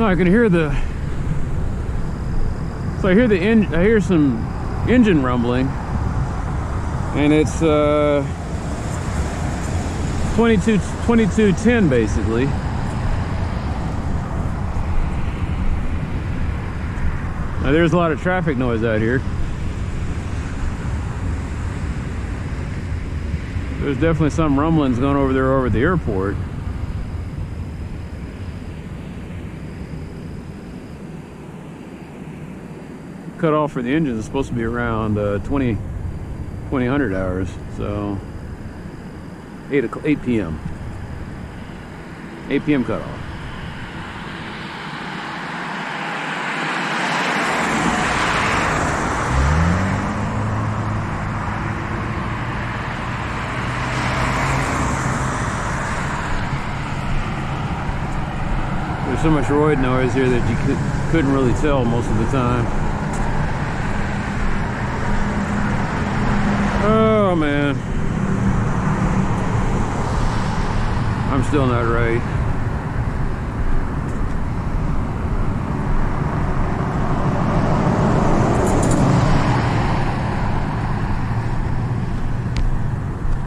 No, I can hear the. So I hear some engine rumbling, and it's 2210 basically. Now there's a lot of traffic noise out here. There's definitely some rumblings going over there over at the airport. Cut off for the engine is supposed to be around 2000 hours, so 8 p.m. 8 p.m. cutoff. There's so much roid noise here that you couldn't really tell most of the time. Oh man, I'm still not right.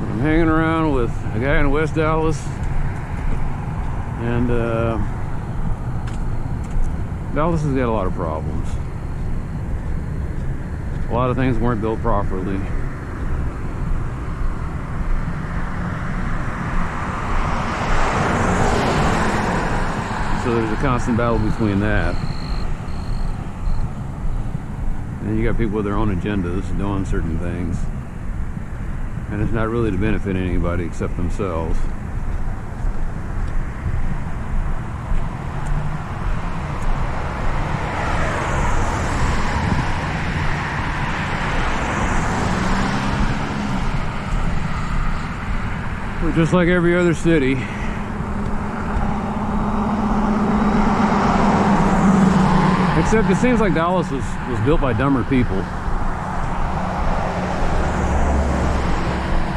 I'm hanging around with a guy in West Dallas, and Dallas has got a lot of problems. A lot of things weren't built properly. So there's a constant battle between that. And you got people with their own agendas doing certain things. And it's not really to benefit anybody except themselves. We're just like every other city. Except it seems like Dallas was built by dumber people.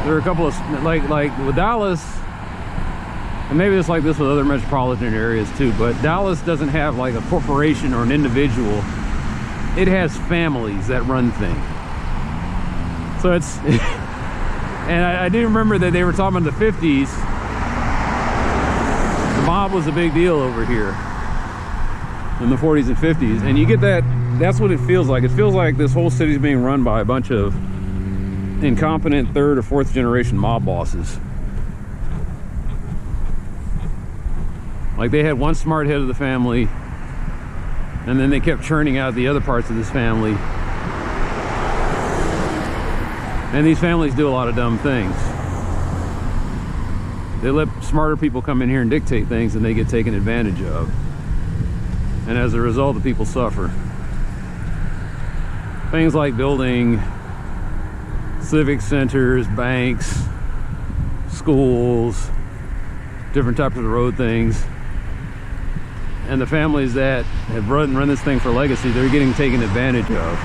There are a couple of, like with Dallas, and maybe it's like this with other metropolitan areas too, but Dallas doesn't have like a corporation or an individual. It has families that run things. So it's, and I do remember that they were talking about the 50s. The mob was a big deal over here in the 40s and 50s, and you get that's what it feels like. It feels like this whole city's being run by a bunch of incompetent third or fourth generation mob bosses. Like they had one smart head of the family, and then they kept churning out the other parts of this family. And these families do a lot of dumb things. They let smarter people come in here and dictate things, and they get taken advantage of. And as a result, the people suffer. Things like building civic centers, banks, schools, different types of road things. And the families that have run this thing for legacy, they're getting taken advantage of.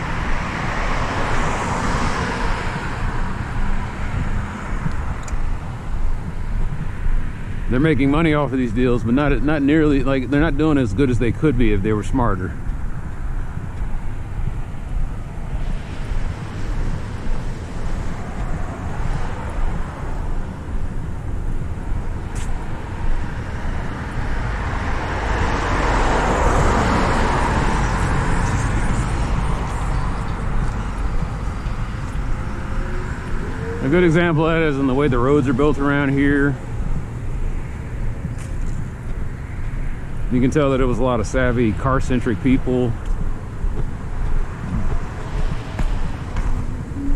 They're making money off of these deals, but not nearly, like, they're not doing as good as they could be if they were smarter. A good example of that is in the way the roads are built around here. You can tell that it was a lot of savvy, car-centric people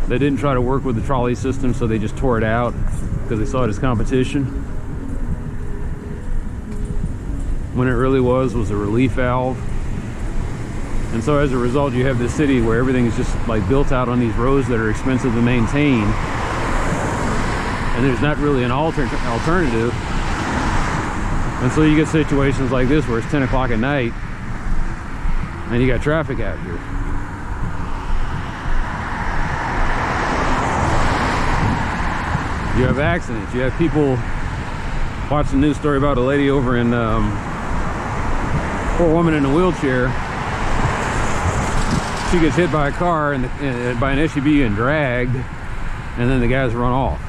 that didn't try to work with the trolley system, so they just tore it out because they saw it as competition. When it really was a relief valve. And so as a result, you have this city where everything is just like built out on these roads that are expensive to maintain. And there's not really an alternative. And so you get situations like this where it's 10 o'clock at night and you got traffic out here. You have accidents. You have people. Watched a news story about a lady over in poor woman in a wheelchair. She gets hit by a car and by an SUV and dragged, and then the guys run off.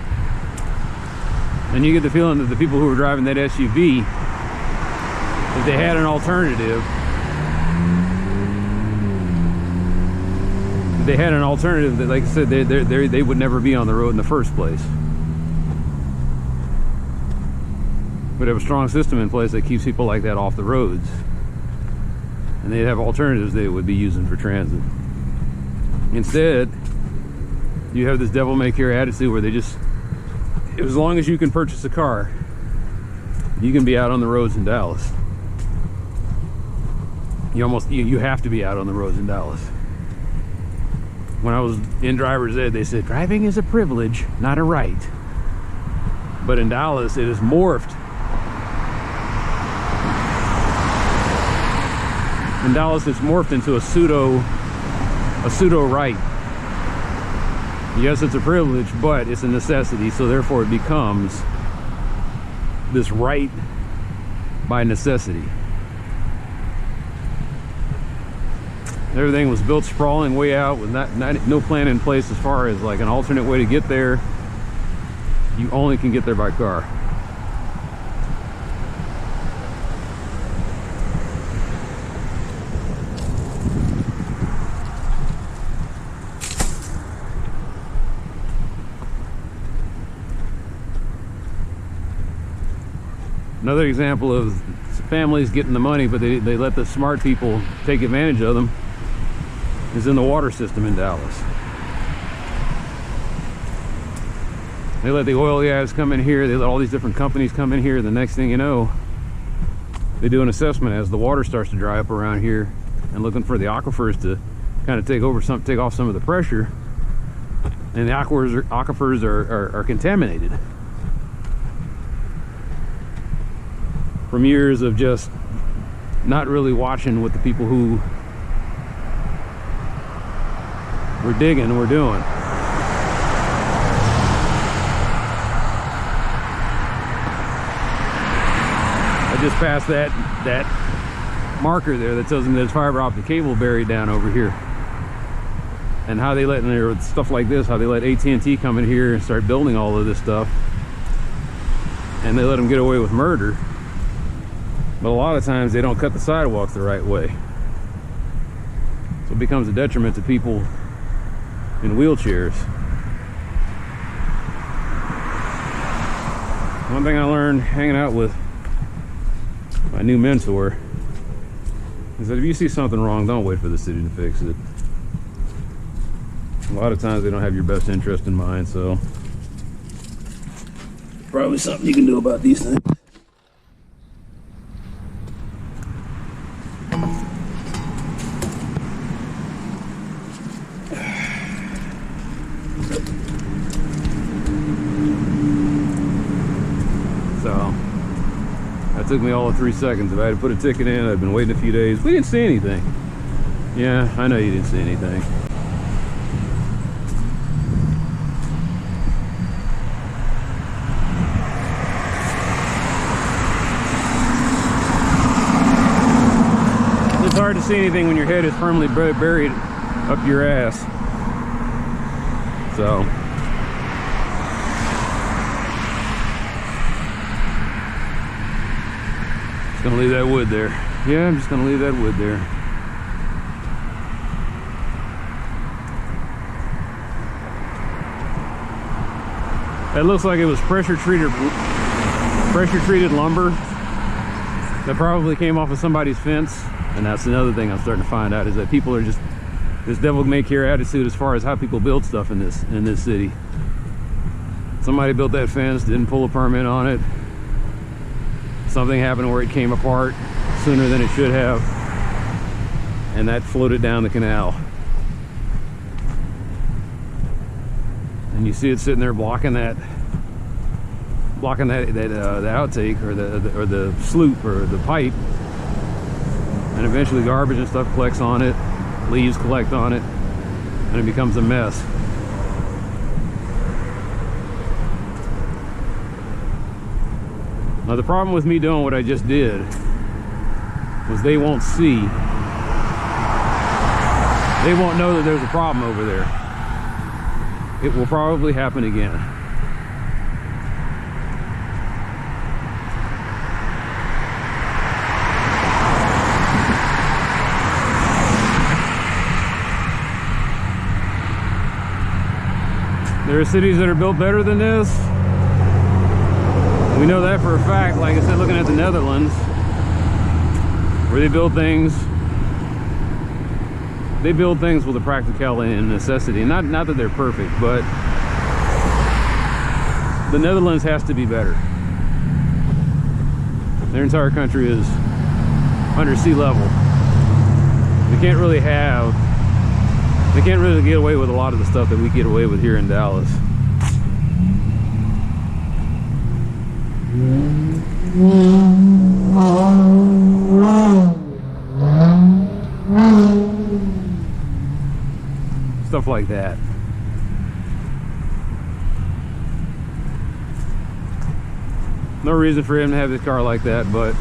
And you get the feeling that the people who were driving that SUV, if they had an alternative, that, like I said, they would never be on the road in the first place. We'd have a strong system in place that keeps people like that off the roads, and they'd have alternatives they would be using for transit. Instead, you have this devil-may-care attitude where they just, as long as you can purchase a car, you can be out on the roads in Dallas. You have to be out on the roads in Dallas. When I was in driver's ed, they said driving is a privilege, not a right. But in Dallas, it is morphed. In Dallas, it's morphed into a pseudo right. Yes, it's a privilege, but it's a necessity, so therefore it becomes this right by necessity. Everything was built sprawling way out with no plan in place as far as like an alternate way to get there. You only can get there by car. Another example of families getting the money, but they let the smart people take advantage of them, is in the water system in Dallas. They let the oil guys come in here, they let all these different companies come in here. The next thing you know, they do an assessment as the water starts to dry up around here, and looking for the aquifers to kind of take off some of the pressure, and the aquifers are contaminated from years of just not really watching what the people who were digging were doing. I just passed that marker there that tells me there's fiber optic cable buried down over here. And how they let in there with stuff like this, how they let AT&T come in here and start building all of this stuff, and they let them get away with murder. But a lot of times they don't cut the sidewalks the right way, so it becomes a detriment to people in wheelchairs. One thing I learned hanging out with my new mentor is that if you see something wrong, don't wait for the city to fix it. A lot of times they don't have your best interest in mind, so probably something you can do about these things. Took me all of 3 seconds. If I had to put a ticket in, I'd been waiting a few days. We didn't see anything. Yeah, I know you didn't see anything. It's hard to see anything when your head is firmly buried up your ass. So gonna leave that wood there. Yeah, I'm just gonna leave that wood there. It looks like it was pressure treated lumber that probably came off of somebody's fence. And that's another thing I'm starting to find out, is that people are just this devil-may-care attitude as far as how people build stuff in this city. Somebody built that fence, didn't pull a permit on it. Something happened where it came apart sooner than it should have, and that floated down the canal. And you see it sitting there blocking the outtake or the sloop or the pipe, and eventually garbage and stuff collects on it, leaves collect on it, and it becomes a mess. Now the problem with me doing what I just did was they won't see. They won't know that there's a problem over there. It will probably happen again. There are cities that are built better than this. We know that for a fact. Like I said, looking at the Netherlands, where they build things with a practicality and necessity. Not that they're perfect, but the Netherlands has to be better. Their entire country is under sea level. They can't really get away with a lot of the stuff that we get away with here in Dallas. Stuff like that. No reason for him to have his car like that, but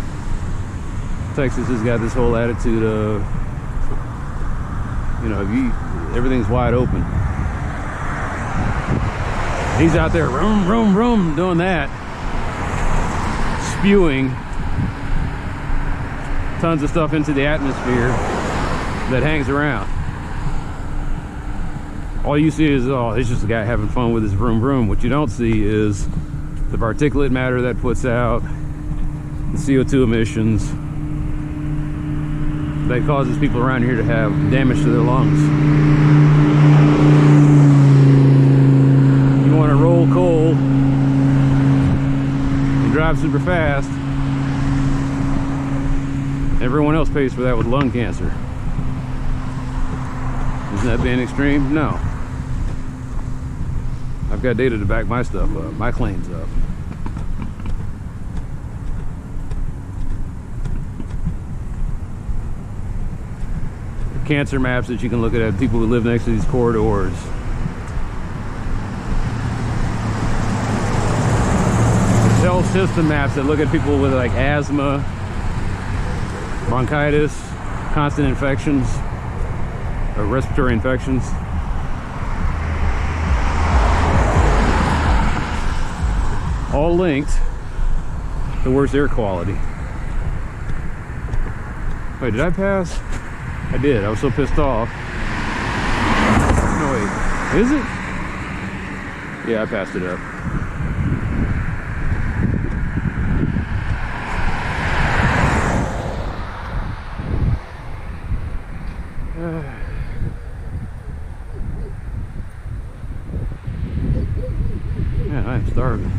Texas has got this whole attitude of, you know, everything's wide open. He's out there, vroom, vroom, vroom, doing that, spewing tons of stuff into the atmosphere that hangs around. All you see is, oh, it's just a guy having fun with his vroom vroom. What you don't see is the particulate matter that puts out, the CO2 emissions that causes people around here to have damage to their lungs. You want to roll coal and drive super fast, everyone else pays for that with lung cancer. Isn't that being extreme? No. I've got data to back my stuff up, my claims up. Cancer maps that you can look at people who live next to these corridors. Health system maps that look at people with like asthma, bronchitis, constant infections, or respiratory infections. All linked to worse air quality. Wait, did I pass? I did. I was so pissed off. No, wait. Is it? Yeah, I passed it up. Man, I'm starving.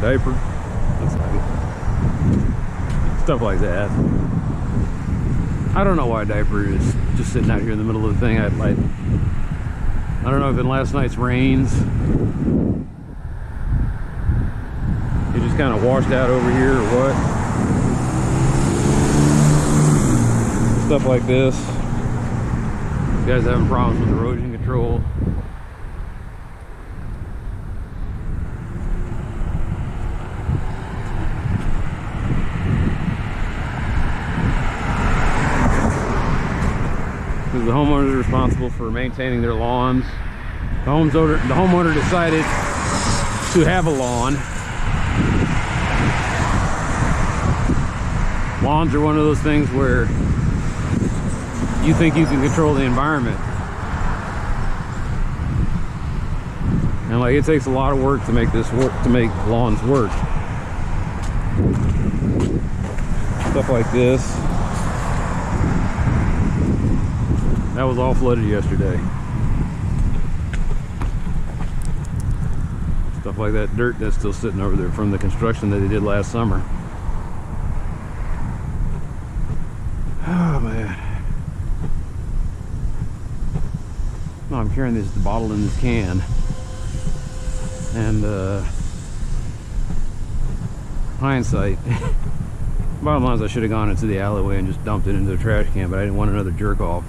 Diaper, stuff like that. I don't know why a diaper is just sitting out here in the middle of the thing. I don't know if in last night's rains it just kind of washed out over here or what. Stuff like this. You guys having problems with erosion control? The homeowners are responsible for maintaining their lawns. The homeowner decided to have a lawn. Lawns are one of those things where you think you can control the environment. And like, it takes a lot of work to make this work, to make lawns work. Stuff like this. That was all flooded yesterday. Stuff like that dirt that's still sitting over there from the construction that they did last summer. Oh man. No, I'm carrying this bottle in this can. And hindsight, bottom line is I should have gone into the alleyway and just dumped it into the trash can, but I didn't want another jerk off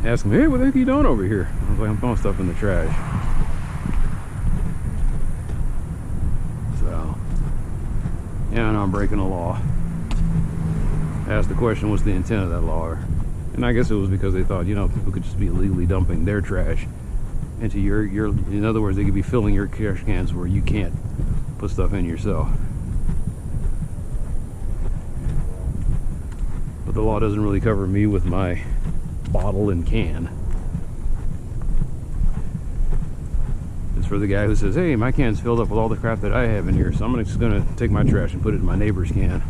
asking me, hey, what the heck are you doing over here? I was like, I'm throwing stuff in the trash. So, yeah, I know I'm breaking the law. I asked the question, what's the intent of that law? And I guess it was because they thought, you know, people could just be illegally dumping their trash into your in other words, they could be filling your trash cans where you can't put stuff in yourself. But the law doesn't really cover me with my bottle and can. It's for the guy who says, hey, my can's filled up with all the crap that I have in here, so I'm just gonna take my trash and put it in my neighbor's can.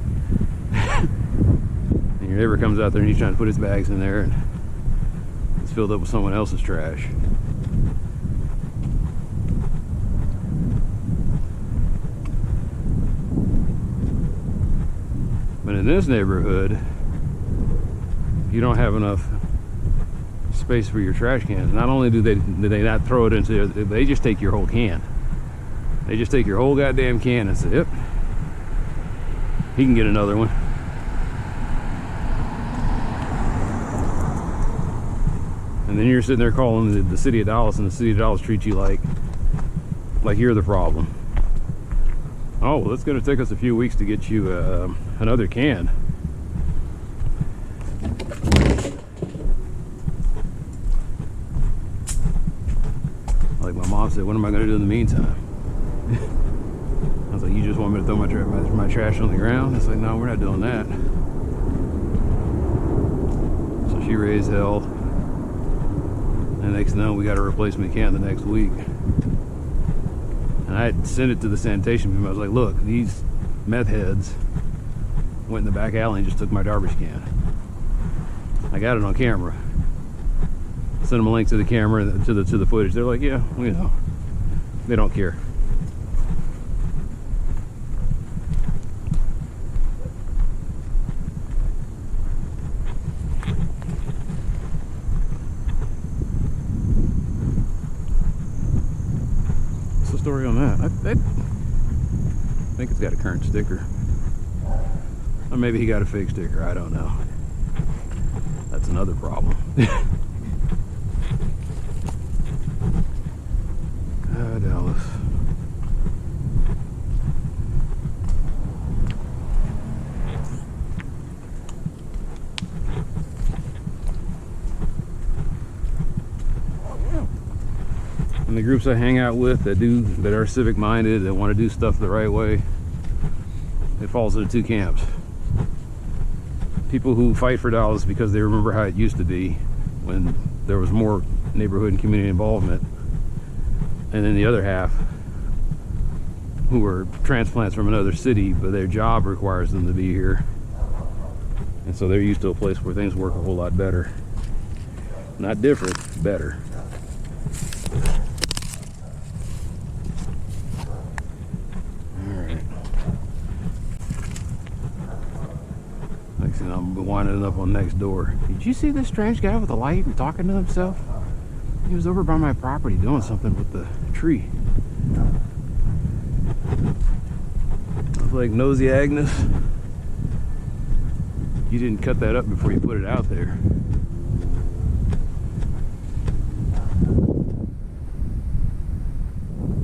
And your neighbor comes out there and he's trying to put his bags in there and it's filled up with someone else's trash. But in this neighborhood, you don't have enough space for your trash cans. Not only do they not throw it into there, they just take your whole can. They just take your whole goddamn can and say, yep, he can get another one. And then you're sitting there calling the city of Dallas, and the city of Dallas treats you like you're the problem. Oh, well, it's going to take us a few weeks to get you another can. Like my mom said, what am I going to do in the meantime? I was like, you just want me to throw my trash on the ground? It's like, no, we're not doing that. So she raised hell. And next thing you know, we got a replacement can the next week. And I had sent it to the sanitation people. I was like, look, these meth heads went in the back alley and just took my garbage can. I got it on camera. Sent them a link to the camera, to the footage. They're like, yeah, we know. They don't care. Story on that. I think it's got a current sticker, or maybe he got a fake sticker. I don't know. That's another problem. Dallas. And the groups I hang out with that are civic minded, that want to do stuff the right way, it falls into two camps. People who fight for Dallas because they remember how it used to be when there was more neighborhood and community involvement, and then the other half who are transplants from another city, but their job requires them to be here, and so they're used to a place where things work a whole lot better. Not different, better. I'm winding up on next door. Did you see this strange guy with a light and talking to himself? He was over by my property doing something with the tree. I was like, Nosy Agnes, you didn't cut that up before you put it out there.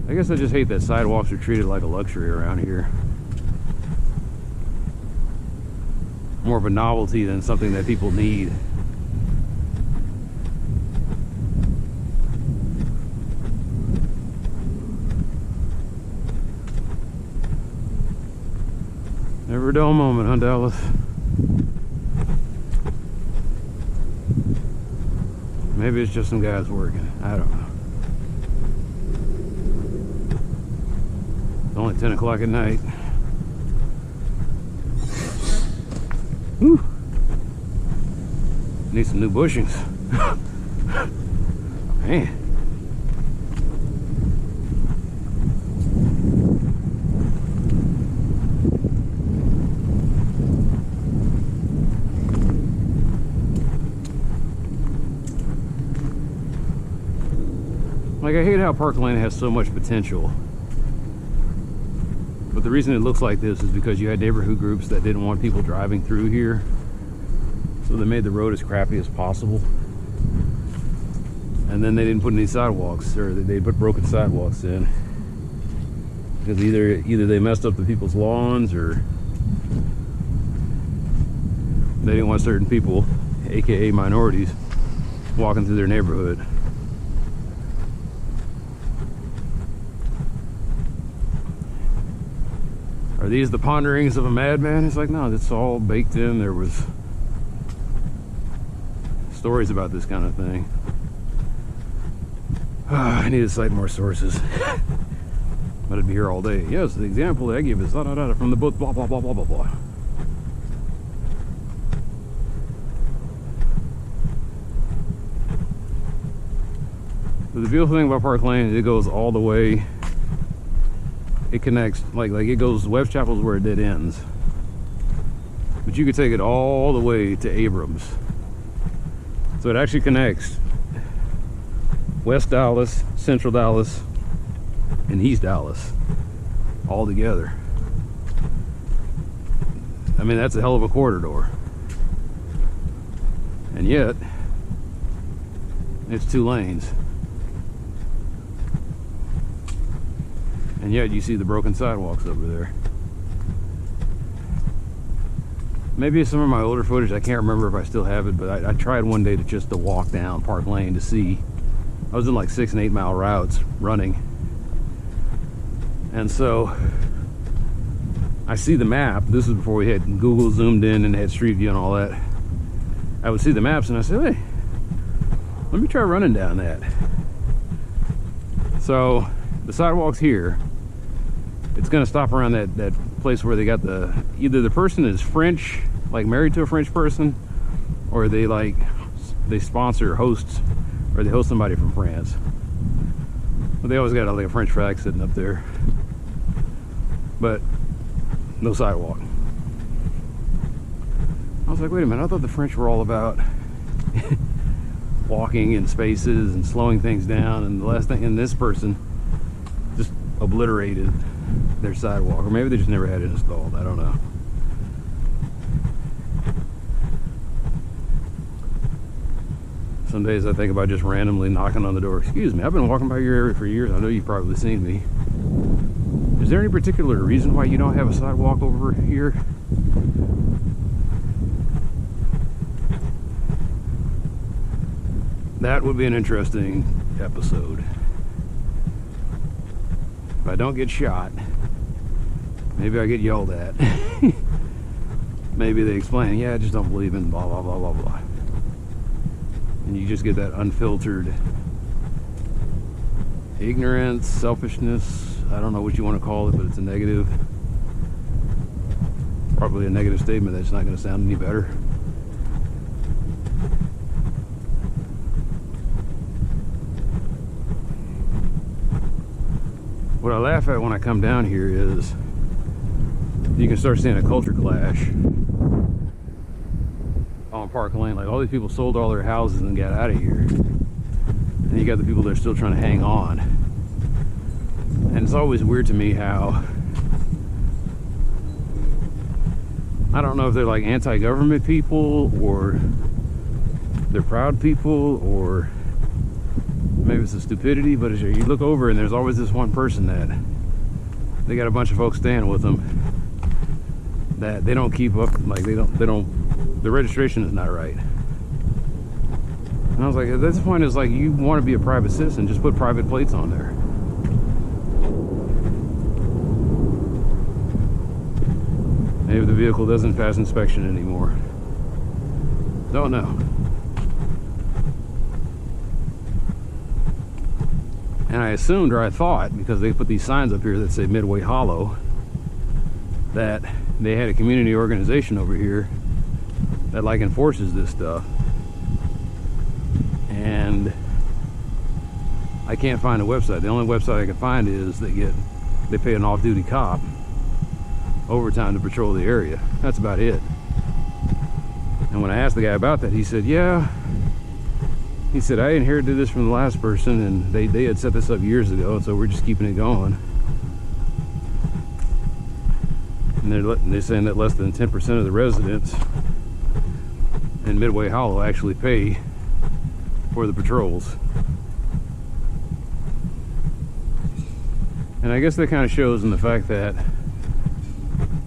I guess I just hate that sidewalks are treated like a luxury around here. More of a novelty than something that people need. Never a dull moment, huh, Dallas? Maybe it's just some guys working. I don't know. It's only 10 o'clock at night. Whew. Need some new bushings. Man. Like, I hate how Park Lane has so much potential. But the reason it looks like this is because you had neighborhood groups that didn't want people driving through here. So they made the road as crappy as possible. And then they didn't put any sidewalks, or they put broken sidewalks in. Because either they messed up the people's lawns, or they didn't want certain people, aka minorities, walking through their neighborhood. Are these the ponderings of a madman? It's like, no, it's all baked in. There was stories about this kind of thing. I need to cite more sources. But I'd be here all day. Yes, the example that I give is from the book, blah, blah, blah, blah, blah, blah. But the beautiful thing about Park Lane is it goes all the way. It connects, like it goes, Webb's Chapel is where it dead ends. But you could take it all the way to Abrams. So it actually connects West Dallas, Central Dallas, and East Dallas all together. I mean, that's a hell of a corridor. And yet, it's 2 lanes. And yet you see the broken sidewalks over there. Maybe some of my older footage, I can't remember if I still have it, but I tried one day to walk down Park Lane to see. I was in like 6 and 8 mile routes running. And so I see the map. This is before we had Google zoomed in and had Street View and all that. I would see the maps and I said, hey, let me try running down that. So the sidewalk's here. It's gonna stop around that place where they got either the person is French, like married to a French person, or they sponsor hosts, or they host somebody from France. But they always got like a French flag sitting up there. But no sidewalk. I was like, wait a minute, I thought the French were all about walking in spaces and slowing things down, and the last thing, and this person just obliterated their sidewalk, or maybe they just never had it installed. I don't know. Some days I think about just randomly knocking on the door. Excuse me, I've been walking by your area for years. I know you've probably seen me. Is there any particular reason why you don't have a sidewalk over here? That would be an interesting episode. If I don't get shot, maybe I get yelled at. Maybe they explain, yeah, I just don't believe in blah, blah, blah, blah, blah. And you just get that unfiltered ignorance, selfishness. I don't know what you want to call it, but it's a negative. Probably a negative statement that's not going to sound any better. What I laugh at when I come down here is you can start seeing a culture clash on Park Lane. Like, all these people sold all their houses and got out of here, and you got the people that are still trying to hang on. And it's always weird to me how, I don't know if they're like anti-government people, or they're proud people, or maybe it's the stupidity, but as you look over and there's always this one person that they got a bunch of folks staying with them that they don't keep up, like they don't, the registration is not right. And I was like, at this point, it's like, you want to be a private citizen, just put private plates on there. Maybe the vehicle doesn't pass inspection anymore. Don't know. And I assumed, or I thought, because they put these signs up here that say Midway Hollow, that they had a community organization over here that like enforces this stuff. And I can't find a website. The only website I can find is they pay an off-duty cop overtime to patrol the area. That's about it. And when I asked the guy about that, he said, yeah, He said, I inherited this from the last person, and they had set this up years ago, and so we're just keeping it going. And they're saying that less than 10% of the residents in Midway Hollow actually pay for the patrols. And I guess that kind of shows in the fact that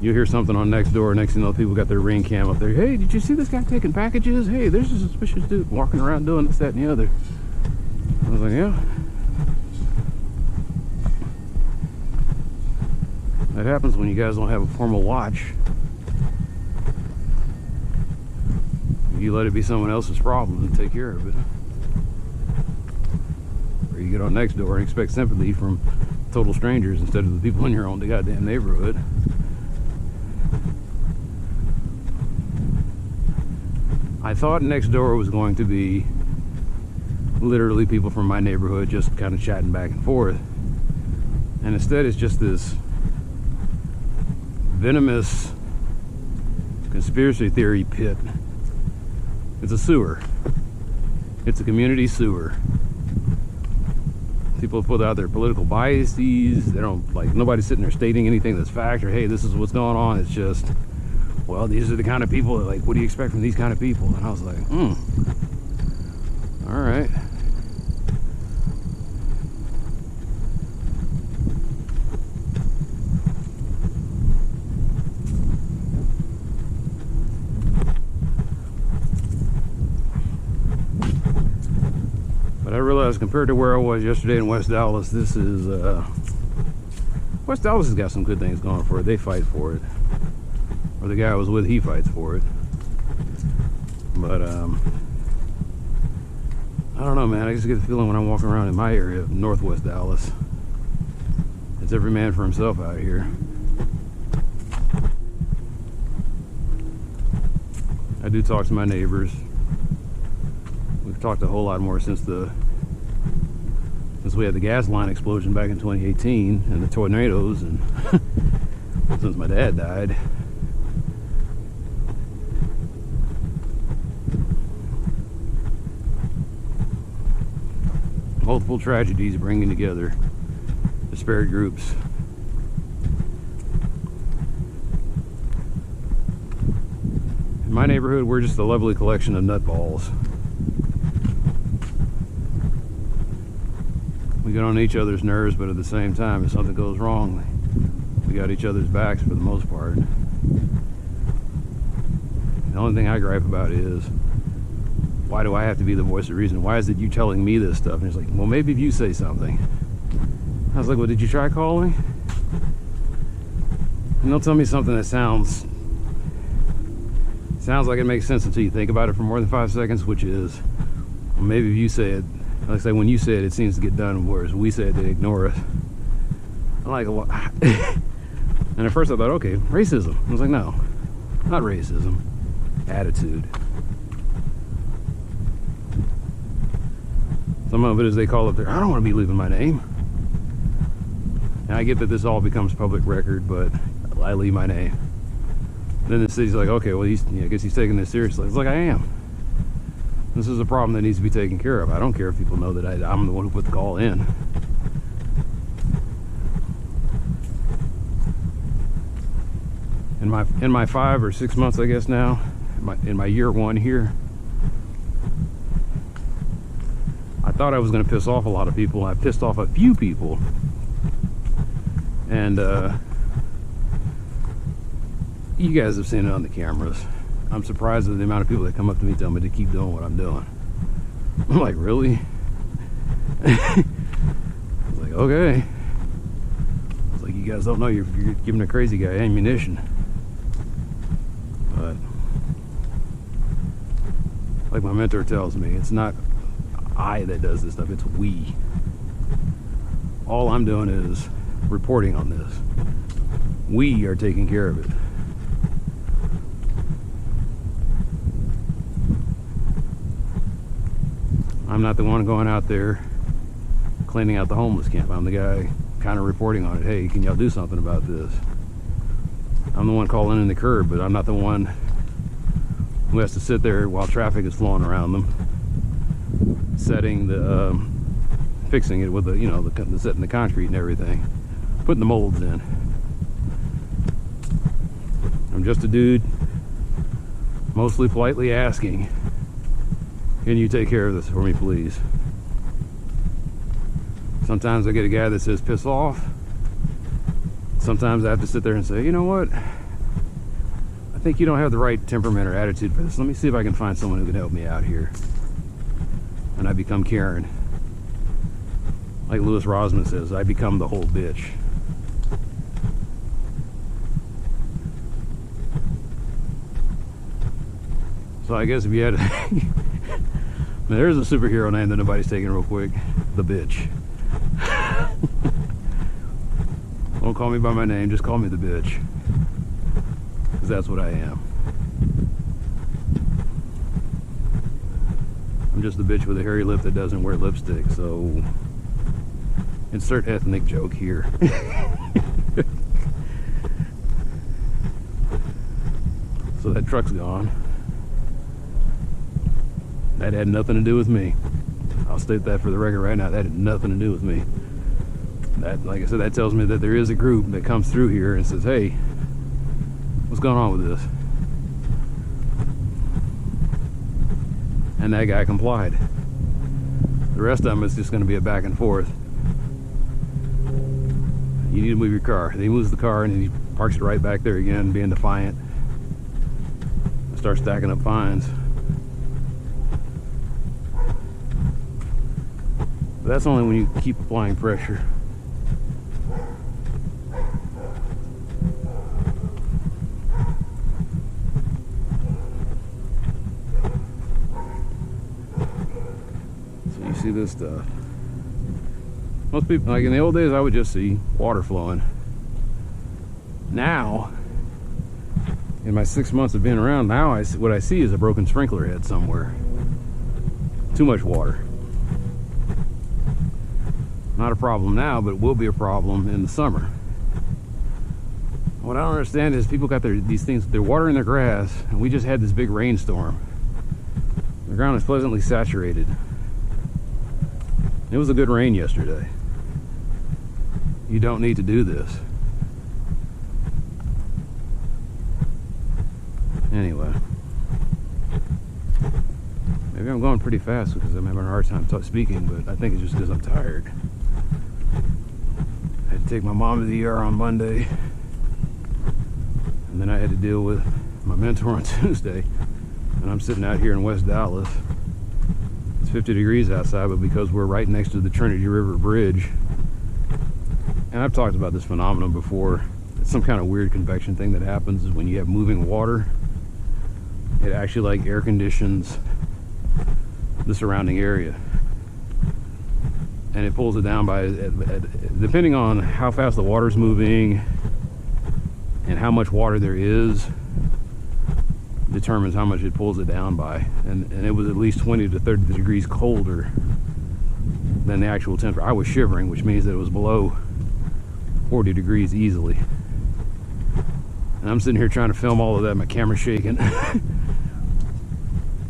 you hear something on next door, next thing you know, people got their ring cam up there. Hey, did you see this guy taking packages? Hey, there's a suspicious dude walking around doing this, that, and the other. I was like, yeah. That happens when you guys don't have a formal watch. You let it be someone else's problem and take care of it. Or you get on next door and expect sympathy from total strangers instead of the people in your own goddamn neighborhood. I thought next door was going to be literally people from my neighborhood just kind of chatting back and forth. And instead it's just this venomous conspiracy theory pit. It's a sewer. It's a community sewer. People have put out their political biases. They don't, like, nobody's sitting there stating anything that's fact or, hey, this is what's going on. It's just, well, these are the kind of people that, like, what do you expect from these kind of people? And I was like, all right. But I realized compared to where I was yesterday in West Dallas, this is, West Dallas has got some good things going for it. They fight for it. Or the guy I was with, he fights for it. But, I don't know, man. I just get the feeling when I'm walking around in my area of Northwest Dallas, it's every man for himself out here. I do talk to my neighbors. We've talked a whole lot more since we had the gas line explosion back in 2018 and the tornadoes, and since my dad died. Multiple tragedies bringing together disparate groups. In my neighborhood, we're just a lovely collection of nutballs. We get on each other's nerves, but at the same time, if something goes wrong, we got each other's backs for the most part. The only thing I gripe about is, why do I have to be the voice of reason? Why is it you telling me this stuff? And he's like, well, maybe if you say something. I was like, well, did you try calling? And they'll tell me something that sounds like it makes sense until you think about it for more than 5 seconds, which is, well, maybe if you say it, like I say, when you say it, it seems to get done, whereas we say it, they ignore us. I'm like, well, and at first I thought, okay, racism. I was like, no, not racism, attitude. Some of it is they call up there, I don't want to be leaving my name. And I get that this all becomes public record, but I leave my name. Then the city's like, okay, well, I guess he's taking this seriously. It's like, I am. This is a problem that needs to be taken care of. I don't care if people know that I'm the one who put the call in. In my 5 or 6 months, I guess now, in my year 1 here, I thought I was going to piss off a lot of people. I pissed off a few people. And you guys have seen it on the cameras. I'm surprised at the amount of people that come up to me and tell me to keep doing what I'm doing. I'm like, really? I was like, okay. It's like, you guys don't know you're giving a crazy guy ammunition. But like my mentor tells me, it's not I that does this stuff, it's we. All I'm doing is reporting on this. We are taking care of it. I'm not the one going out there cleaning out the homeless camp. I'm the guy kind of reporting on it. Hey, can y'all do something about this? I'm the one calling in the curb, but I'm not the one who has to sit there while traffic is flowing around them, setting the fixing it with the, you know, the setting the concrete and everything, putting the molds in. I'm just a dude, mostly politely asking, can you take care of this for me, please? Sometimes I get a guy that says piss off. Sometimes I have to sit there and say, you know what, I think you don't have the right temperament or attitude for this. Let me see if I can find someone who can help me out here. And I become Karen. Like Louis Rosman says, I become the whole bitch. So I guess if you had there's a superhero name that nobody's taking real quick. The bitch. Don't call me by my name, just call me the bitch. Because that's what I am. I'm just the bitch with a hairy lip that doesn't wear lipstick, so insert ethnic joke here. So that truck's gone. That had nothing to do with me. I'll state that for the record right now. That had nothing to do with me. That, like I said, that tells me that there is a group that comes through here and says, hey, what's going on with this? And that guy complied. The rest of them is just going to be a back and forth. You need to move your car. And he moves the car and he parks it right back there again, being defiant. Start stacking up fines. But that's only when you keep applying pressure. So you see this stuff. Most people, like in the old days, I would just see water flowing. Now, in my 6 months of being around, now what I see is a broken sprinkler head somewhere. Too much water. Not a problem now, but it will be a problem in the summer. What I don't understand is people got these things, they're watering their grass, and we just had this big rainstorm. The ground is pleasantly saturated. It was a good rain yesterday. You don't need to do this. Anyway, maybe I'm going pretty fast because I'm having a hard time speaking, but I think it's just because I'm tired. I had to take my mom to the ER on Monday, and then I had to deal with my mentor on Tuesday, and I'm sitting out here in West Dallas. It's 50 degrees outside, but because we're right next to the Trinity River Bridge, and I've talked about this phenomenon before, it's some kind of weird convection thing that happens is when you have moving water. It actually like air conditions the surrounding area, and it pulls it down by depending on how fast the water's moving and how much water there is determines how much it pulls it down by, and it was at least 20 to 30 degrees colder than the actual temperature. I was shivering, which means that it was below 40 degrees easily, and I'm sitting here trying to film all of that, my camera's shaking.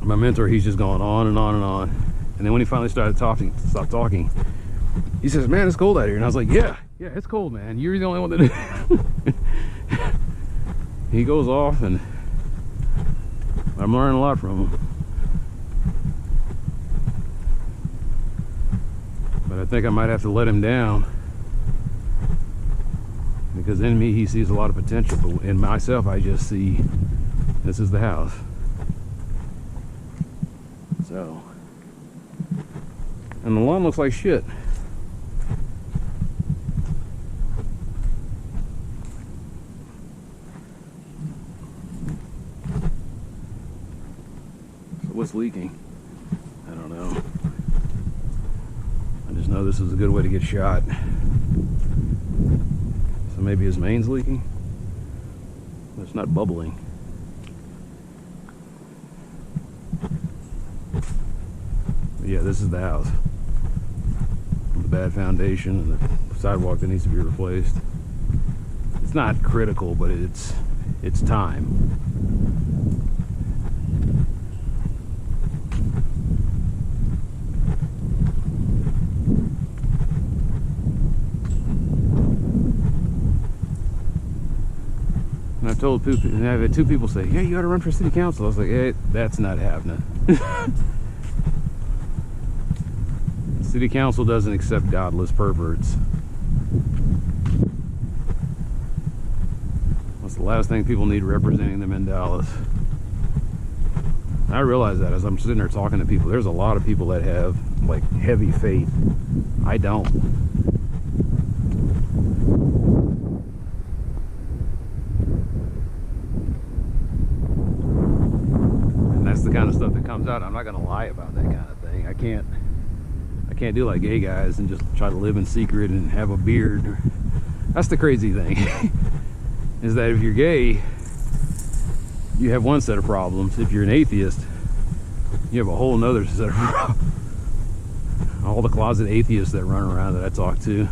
My mentor, he's just going on and on and on. And then when he finally stopped talking, he says, man, it's cold out here. And I was like, yeah, it's cold, man. You're the only one that He goes off, and I'm learning a lot from him. But I think I might have to let him down, because in me he sees a lot of potential, but in myself I just see this is the house. So, and the lawn looks like shit. So what's leaking? I don't know. I just know this is a good way to get shot. So maybe his main's leaking? It's not bubbling. Yeah, this is the house. The bad foundation and the sidewalk that needs to be replaced. It's not critical, but it's time. And I've told people, and I've had two people say, "Yeah, you got to run for city council." I was like, "Hey, that's not happening." City council doesn't accept godless perverts. That's the last thing people need representing them in Dallas. I realize that as I'm sitting there talking to people. There's a lot of people that have like heavy faith. I don't. And that's the kind of stuff that comes out. I'm not going to lie about that kind of thing. I can't do like gay guys and just try to live in secret and have a beard. That's the crazy thing. Is that if you're gay, you have one set of problems. If you're an atheist, you have a whole nother set of problems. All the closet atheists that run around that I talk to.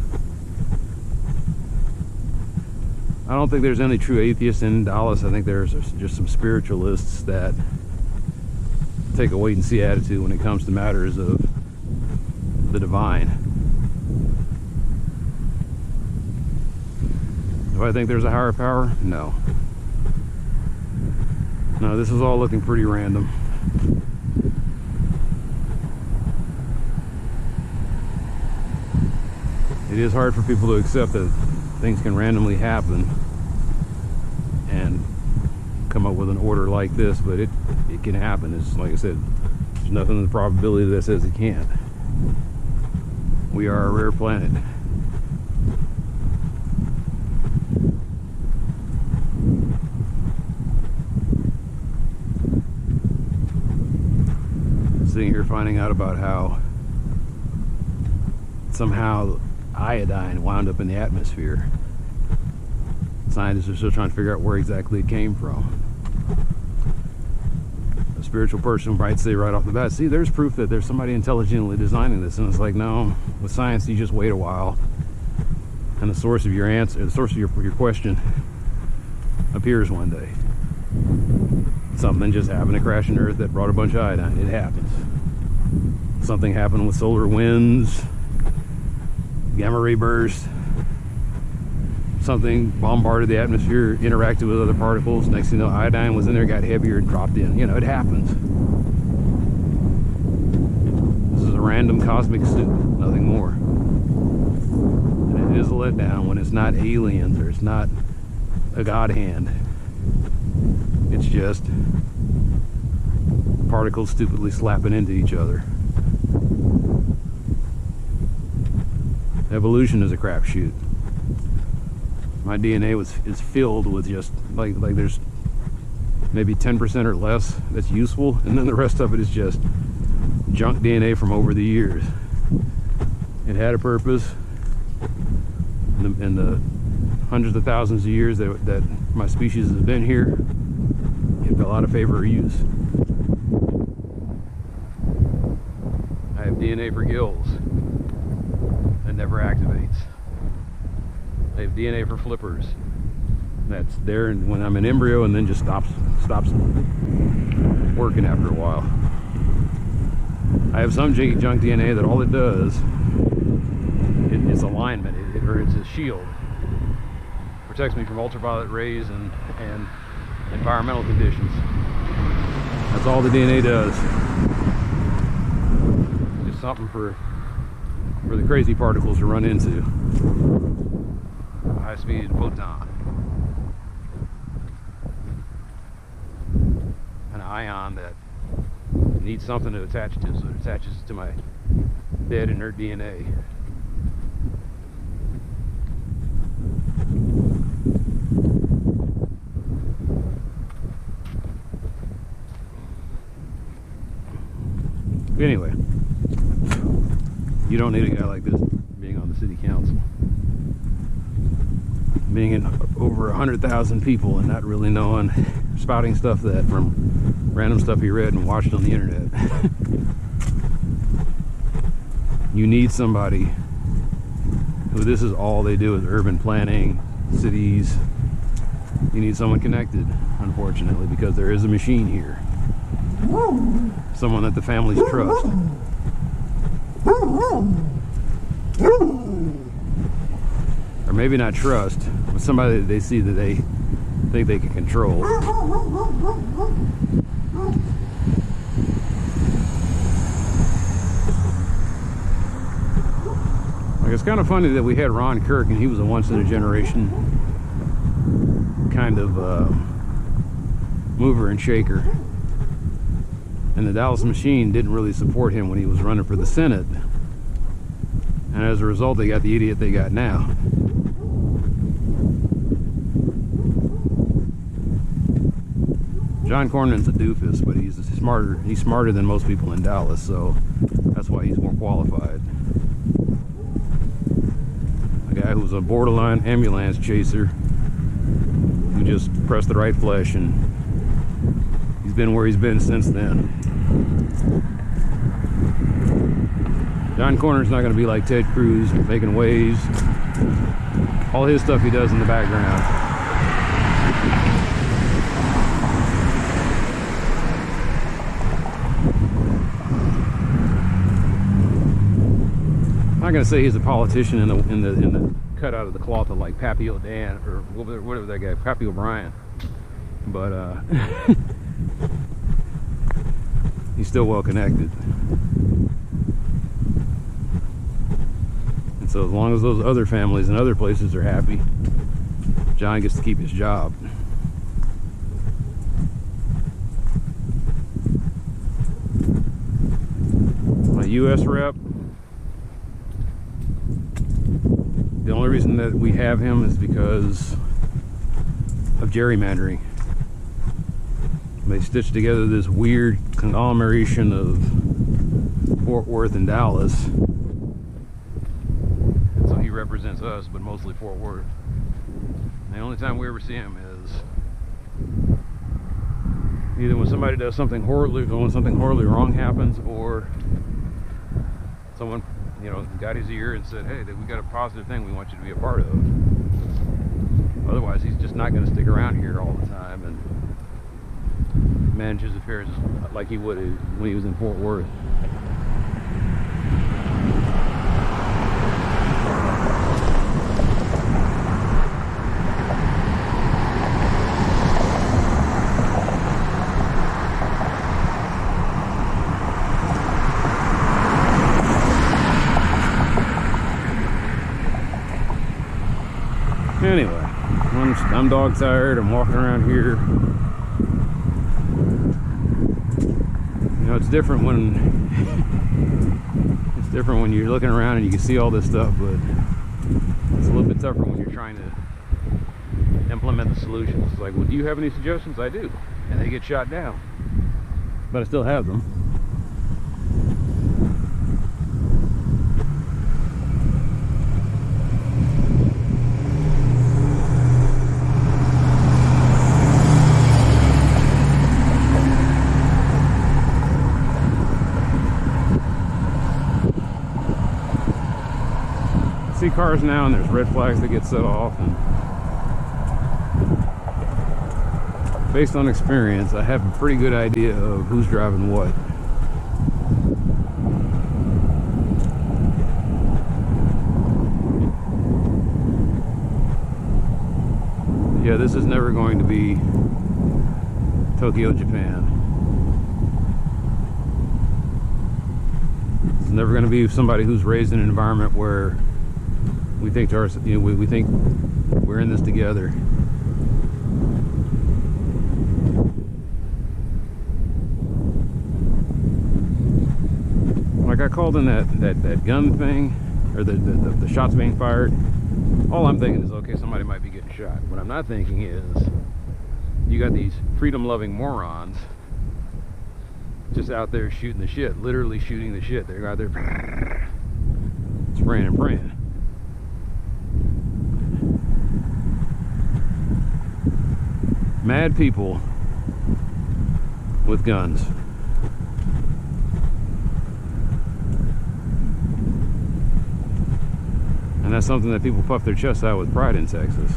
I don't think there's any true atheists in Dallas. I think there's just some spiritualists that take a wait and see attitude when it comes to matters of the divine. Do I think there's a higher power? No. No, this is all looking pretty random. It is hard for people to accept that things can randomly happen and come up with an order like this, but it can happen. It's like I said, there's nothing in the probability that says it can't. We are a rare planet. Sitting here finding out about how somehow iodine wound up in the atmosphere. Scientists are still trying to figure out where exactly it came from. A spiritual person might say right off the bat, see, there's proof that there's somebody intelligently designing this. And it's like, no, with science you just wait a while and the source of your answer, the source of your question appears one day. Something just happened to crash into Earth that brought a bunch of iodine. It happens. Something happened with solar winds, gamma ray burst, something bombarded the atmosphere, interacted with other particles. Next thing you know, iodine was in there, got heavier, and dropped in. You know, it happens. This is a random cosmic soup, nothing more. And it is a letdown when it's not aliens or it's not a god hand. It's just particles stupidly slapping into each other. Evolution is a crapshoot. My DNA is filled with just like there's maybe 10% or less that's useful, and then the rest of it is just junk DNA from over the years. It had a purpose in the hundreds of thousands of years that my species has been here. It fell out of favor or use. I have DNA for gills that never activates. I have DNA for flippers that's there when I'm an embryo and then just stops working after a while. I have some junk DNA that all it does is alignment, or it's a shield. Protects me from ultraviolet rays and environmental conditions. That's all the DNA does. Just something for the crazy particles to run into. High-speed photon. An ion that needs something to attach to, so it attaches to my dead inert DNA. Anyway, you don't need a guy like this being on the city council. Being in over 100,000 people and not really knowing, spouting stuff that from random stuff he read and watched on the internet. You need somebody who this is all they do is urban planning, cities. You need someone connected, unfortunately, because there is a machine here. Someone that the families trust. Or maybe not trust, but somebody that they see that think they can control. Like, it's kind of funny that we had Ron Kirk, and he was a once-in-a-generation kind of mover and shaker. And the Dallas Machine didn't really support him when he was running for the Senate. And as a result, they got the idiot they got now. John Cornyn's a doofus, but he's smarter than most people in Dallas, so that's why he's more qualified. A guy who's a borderline ambulance chaser who just pressed the right flesh, and he's been where he's been since then. John Cornyn's not going to be like Ted Cruz, making waves. All his stuff he does in the background. I'm not going to say he's a politician in the cut out of the cloth of like Pappy O'Dan or whatever that guy, Pappy O'Brien, but he's still well connected. And so as long as those other families and other places are happy, John gets to keep his job. My U.S. rep, the only reason that we have him is because of gerrymandering. They stitched together this weird conglomeration of Fort Worth and Dallas. And so he represents us, but mostly Fort Worth. And the only time we ever see him is either when somebody does something horribly, or when something horribly wrong happens, or someone, you know, got his ear and said, hey, we got a positive thing we want you to be a part of. Otherwise, he's just not going to stick around here all the time and manage his affairs like he would when he was in Fort Worth. Anyway, I'm dog tired. I'm walking around here. You know, it's different when you're looking around and you can see all this stuff, but it's a little bit tougher when you're trying to implement the solutions. It's like, well, do you have any suggestions? I do, and they get shot down, but I still have them. See cars now, and there's red flags that get set off, and based on experience, I have a pretty good idea of who's driving what. Yeah, this is never going to be Tokyo, Japan. It's never going to be somebody who's raised in an environment where we think to ourselves, you know, we think we're in this together. Like I called in that gun thing, or the shots being fired. All I'm thinking is, okay, somebody might be getting shot. What I'm not thinking is, you got these freedom-loving morons just out there shooting the shit, literally shooting the shit. They're out there spraying and praying. Mad people with guns. And that's something that people puff their chests out with pride in Texas.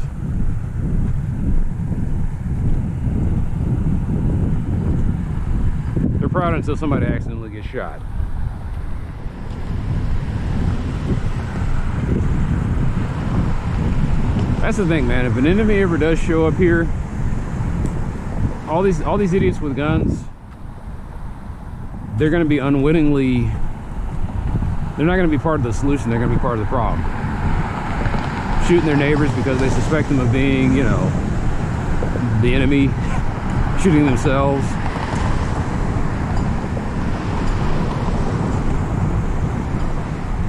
They're proud until somebody accidentally gets shot. That's the thing, man. If an enemy ever does show up here, all these idiots with guns, they're going to be unwittingly, they're not going to be part of the solution, they're going to be part of the problem. Shooting their neighbors because they suspect them of being, you know, the enemy, shooting themselves.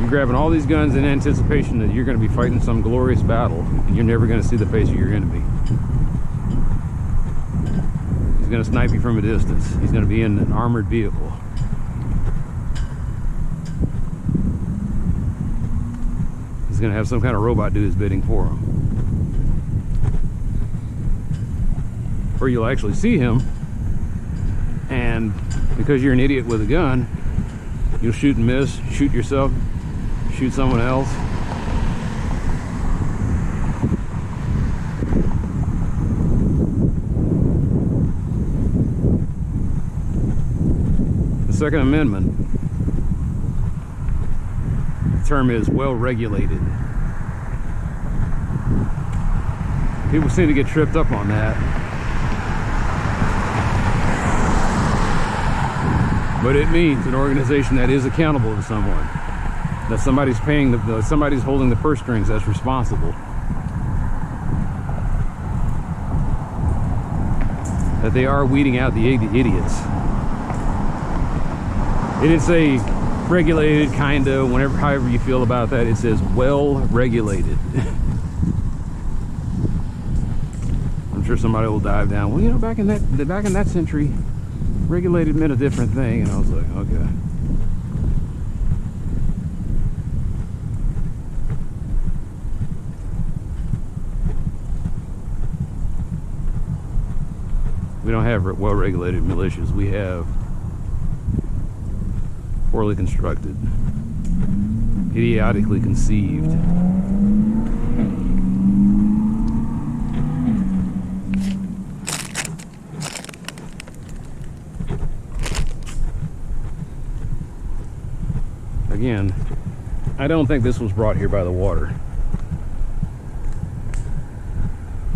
You're grabbing all these guns in anticipation that you're going to be fighting some glorious battle, and you're never going to see the face of your enemy. He's going to snipe you from a distance. He's going to be in an armored vehicle. He's going to have some kind of robot do his bidding for him. Or you'll actually see him, and because you're an idiot with a gun, you'll shoot and miss, shoot yourself, shoot someone else. The Second Amendment, the term is well regulated. People seem to get tripped up on that. But it means an organization that is accountable to someone, that somebody's paying somebody's holding the purse strings, that's responsible, that they are weeding out the idiots. It didn't say regulated, kinda, whenever, however you feel about that. It says well regulated. I'm sure somebody will dive down, well, you know, back in that century, regulated meant a different thing, and I was like, okay. We don't have well-regulated militias. We have poorly constructed, idiotically conceived. Again, I don't think this was brought here by the water.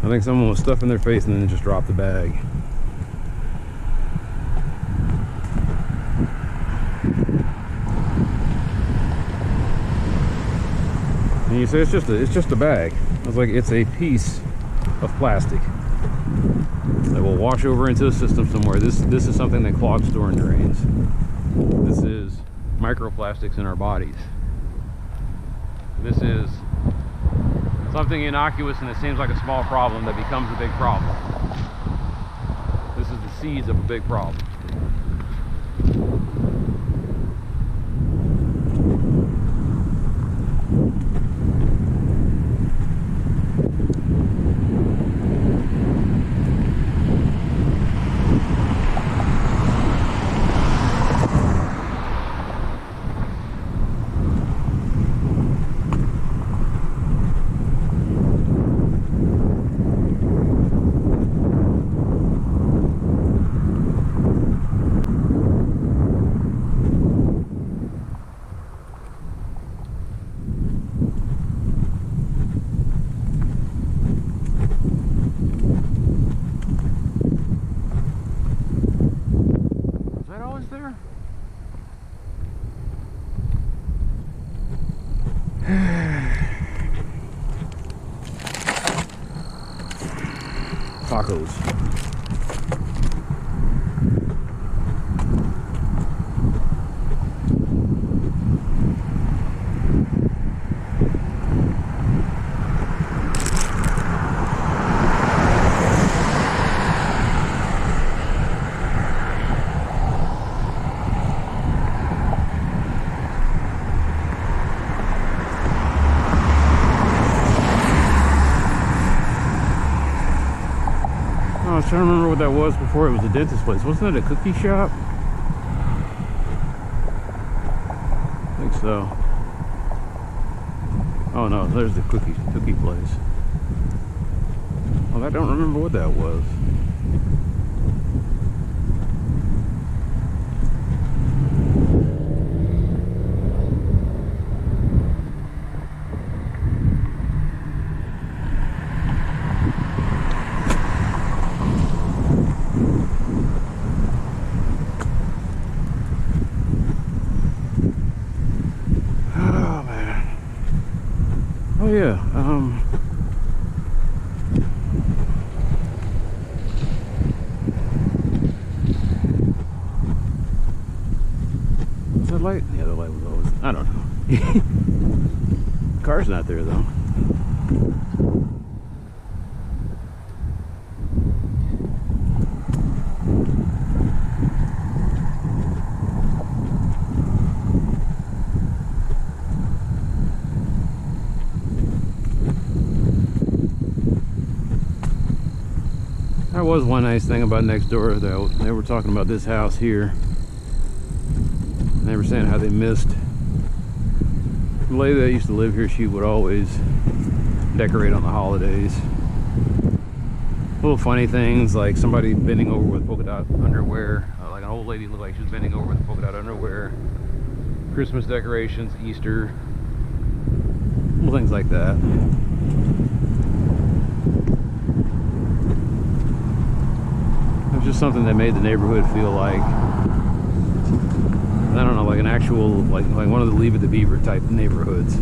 I think someone was stuffing their face and then just dropped the bag. And you say it's just a bag. I was like, it's a piece of plastic that will wash over into a system somewhere. This is something that clogs storm drains. This is microplastics in our bodies. This is something innocuous and it seems like a small problem that becomes a big problem. This is the seeds of a big problem. Tacos. I was trying to remember what that was before it was a dentist place. Wasn't it a cookie shop? I think so. Oh no, there's the cookie place. Well, I don't remember what that was. yeah, was that light? Yeah, the light was always, I don't know. Car's not there though. That was one nice thing about next door, though. They were talking about this house here. They were saying how they missed the lady that used to live here. She would always decorate on the holidays. Little funny things like somebody bending over with polka dot underwear, like an old lady looked like she was bending over with polka dot underwear. Christmas decorations, Easter, little things like that. It was just something that made the neighborhood feel like, I don't know, like an actual, like one of the Leave It to Beaver type neighborhoods.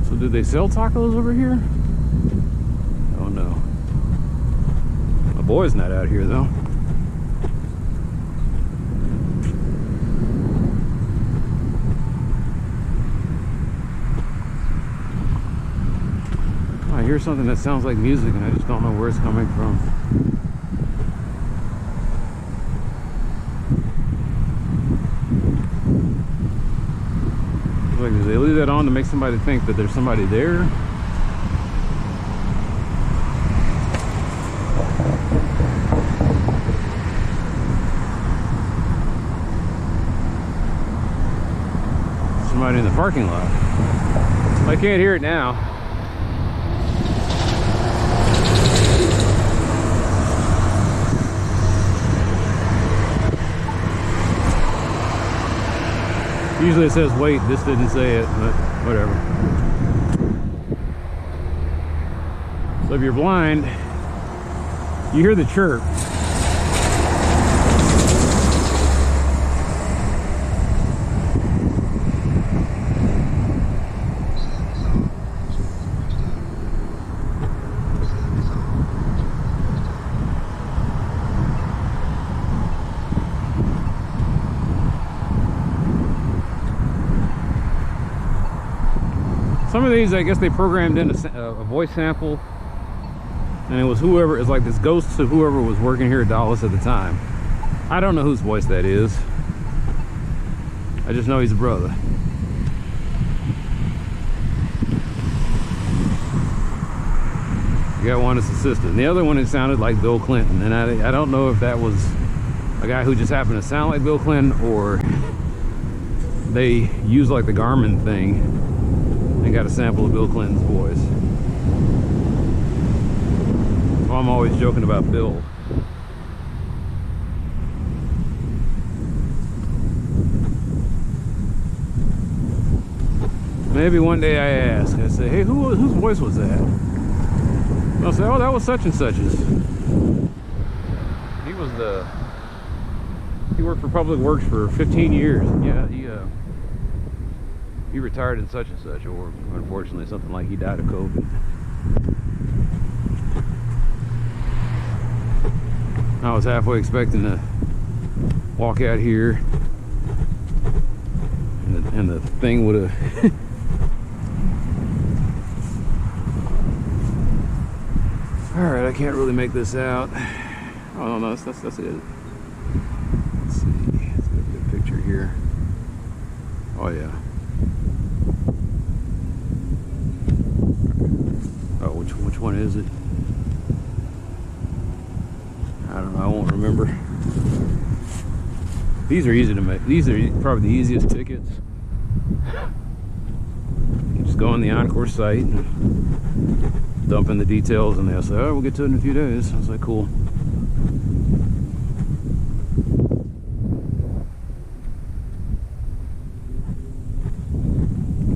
So do they sell tacos over here? Oh no. My boy's not out here though. I hear something that sounds like music and I just don't know where it's coming from. Like, do they leave that on to make somebody think that there's somebody there? Somebody in the parking lot. I can't hear it now. Usually it says wait, this didn't say it, but whatever. So if you're blind, you hear the chirp. Some of these, I guess they programmed in a voice sample, and it was whoever, it's like this ghost of whoever was working here at Dallas at the time. I don't know whose voice that is. I just know he's a brother. You got one as assistant. And the other one, it sounded like Bill Clinton, and I don't know if that was a guy who just happened to sound like Bill Clinton, or they used like the Garmin thing and got a sample of Bill Clinton's voice. So I'm always joking about Bill. Maybe one day I ask, I say, hey, whose voice was that? They'll say, oh, that was such and such's. He worked for Public Works for 15 years. Yeah, he retired in such and such, or unfortunately something like he died of COVID. I was halfway expecting to walk out here and the thing would have all right, I can't really make this out. Oh no, that's it. Let's see, let's get a good picture here. Oh yeah. Oh, which one is it? I don't know, I won't remember. These are easy to make. These are probably the easiest tickets. You just go on the Encore site and dump in the details, and they'll say, oh, we'll get to it in a few days. I was like, cool.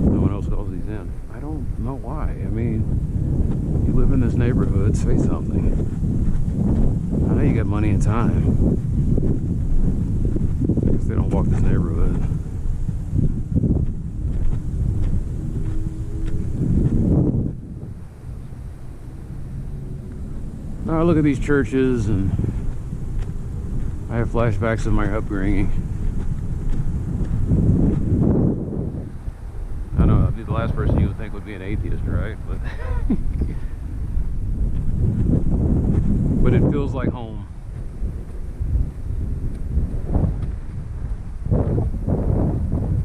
No one else calls these in. I don't know why. I mean, say something. I know you got money and time. I guess they don't walk this neighborhood. Now I look at these churches and I have flashbacks of my upbringing. I know I'd be the last person you would think would be an atheist, right? But it feels like home.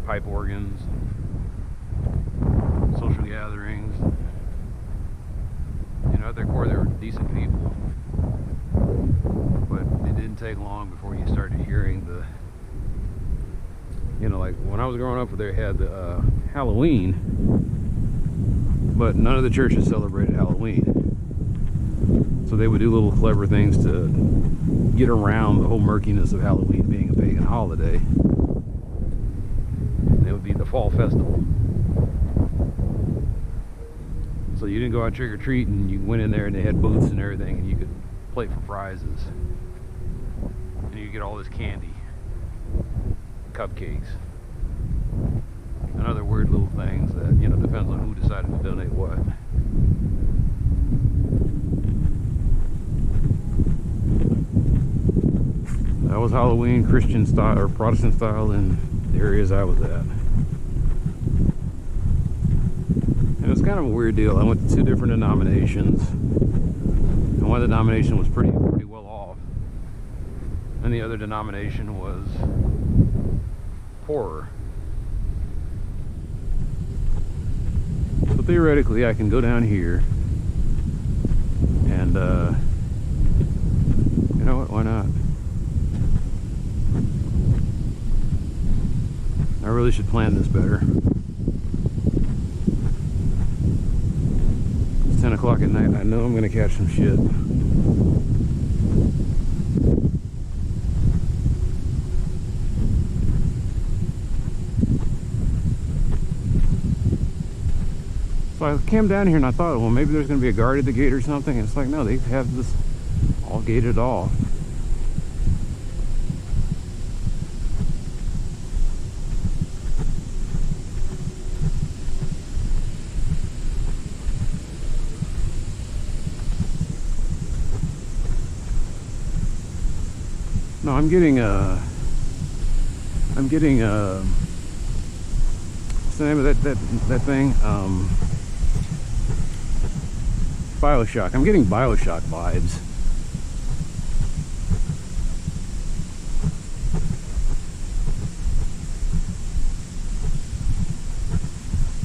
Pipe organs, social gatherings. You know, at their core, they were decent people. But it didn't take long before you started hearing the, you know, like when I was growing up, they had Halloween, but none of the churches celebrated Halloween. So they would do little clever things to get around the whole murkiness of Halloween being a pagan holiday. And it would be the fall festival. So you didn't go out trick-or-treating, you went in there and they had booths and everything, and you could play for prizes. And you get all this candy, cupcakes, and other weird little things that, you know, depends on who decided to donate what. That was Halloween, Christian style or Protestant style in the areas I was at. And it was kind of a weird deal. I went to 2 different denominations, and one denomination was pretty well off, and the other denomination was poorer. So theoretically, I can go down here and, you know what? Why not? I really should plan this better. It's 10 o'clock at night. I know I'm going to catch some shit. So I came down here and I thought, well, maybe there's going to be a guard at the gate or something. And it's like, no, they have this all gated off. No, I'm getting what's the name of that thing? BioShock. I'm getting BioShock vibes.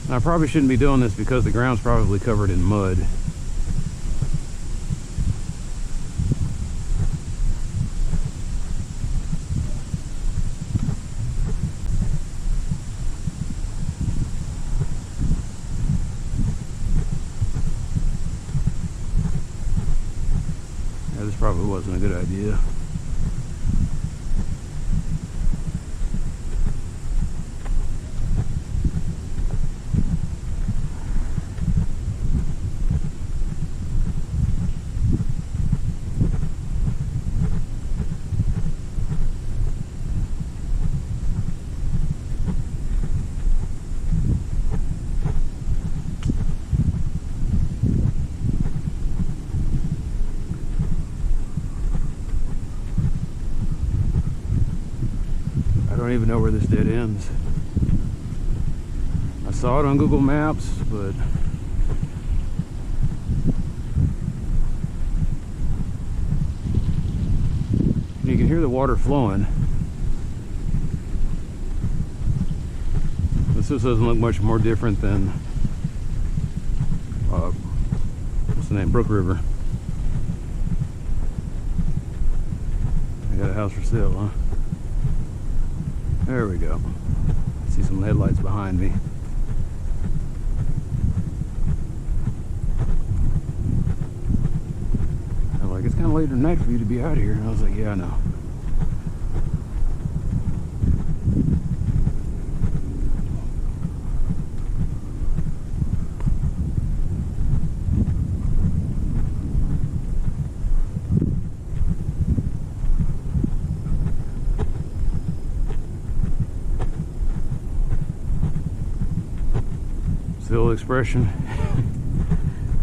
Now, I probably shouldn't be doing this because the ground's probably covered in mud. This probably wasn't a good idea. I don't even know where this dead ends. I saw it on Google Maps, but you can hear the water flowing. This just doesn't look much more different than what's the name? Brook River. I got a house for sale, huh? There we go. See some headlights behind me. They're like, it's kind of late at night for you to be out here. And I was like, yeah, I know. the old expression.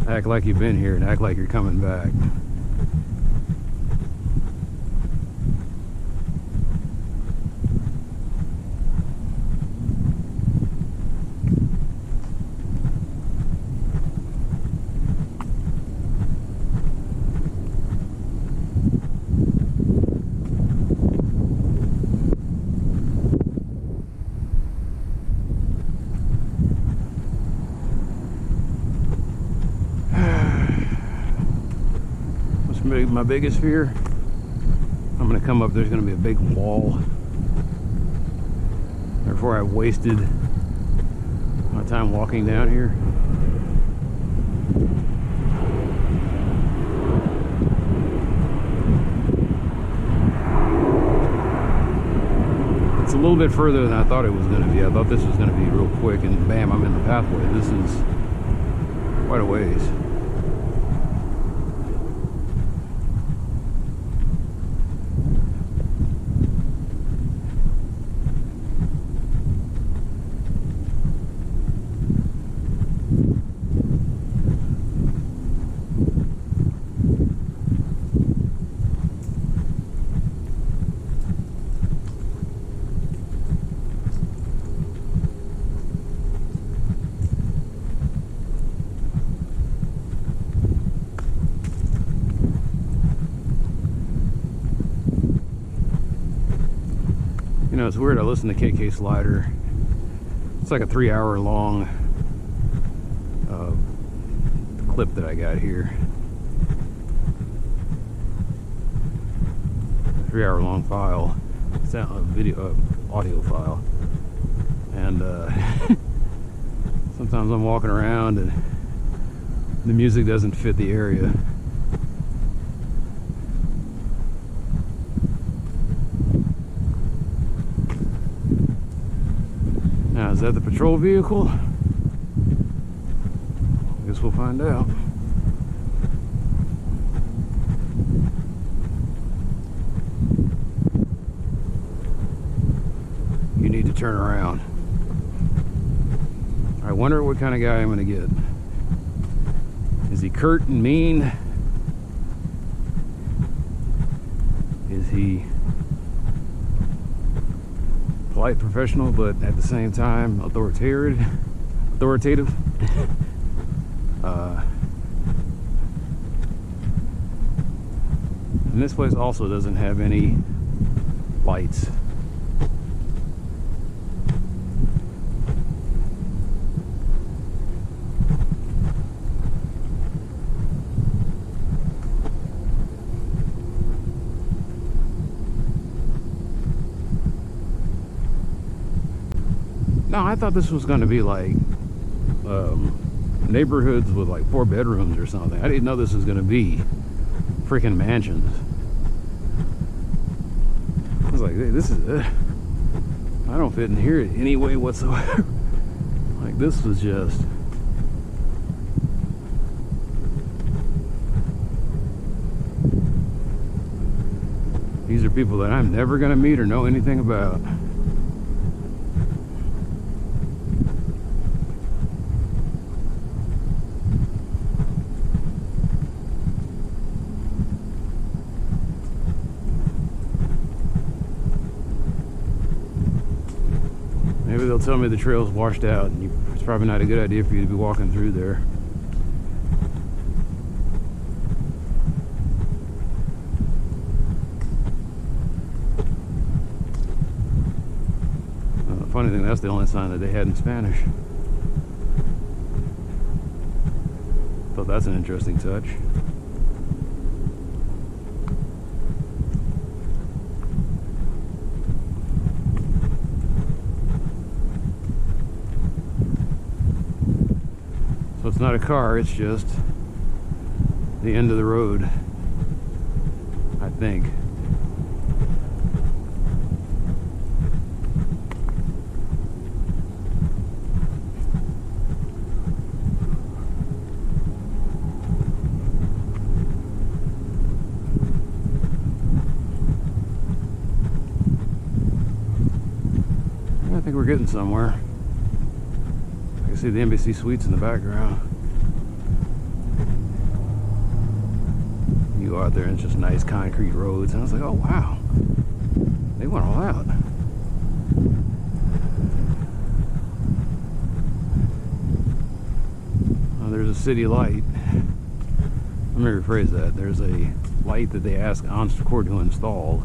Act like you've been here and act like you're coming back. My biggest fear, I'm gonna come up, there's gonna be a big wall. Therefore I've wasted my time walking down here. It's a little bit further than I thought it was gonna be. I thought this was gonna be real quick and bam, I'm in the pathway. This is quite a ways. You know, it's weird. I listen to KK Slider. It's like a 3-hour long clip that I got here. 3-hour long file, sound video, audio file, and sometimes I'm walking around and the music doesn't fit the area. Now, is that the patrol vehicle? I guess we'll find out. You need to turn around. I wonder what kind of guy I'm going to get. Is he curt and mean? Is he polite, professional, but at the same time authoritative? And this place also doesn't have any lights. No, I thought this was going to be like neighborhoods with like 4 bedrooms or something. I didn't know this was going to be freaking mansions. I was like, hey, this is I don't fit in here in any way whatsoever. Like, this was just these are people that I'm never going to meet or know anything about. Maybe they'll tell me the trail's washed out, and it's probably not a good idea for you to be walking through there. The funny thing, that's the only sign that they had in Spanish. Thought that's an interesting touch. So it's not a car, it's just the end of the road, I think. I think we're getting somewhere. Like I can see the Embassy Suites in the background. You go out there and it's just nice concrete roads. And I was like, oh wow, they went all out. Oh, there's a city light. Let me rephrase that. There's a light that they ask Encore to install.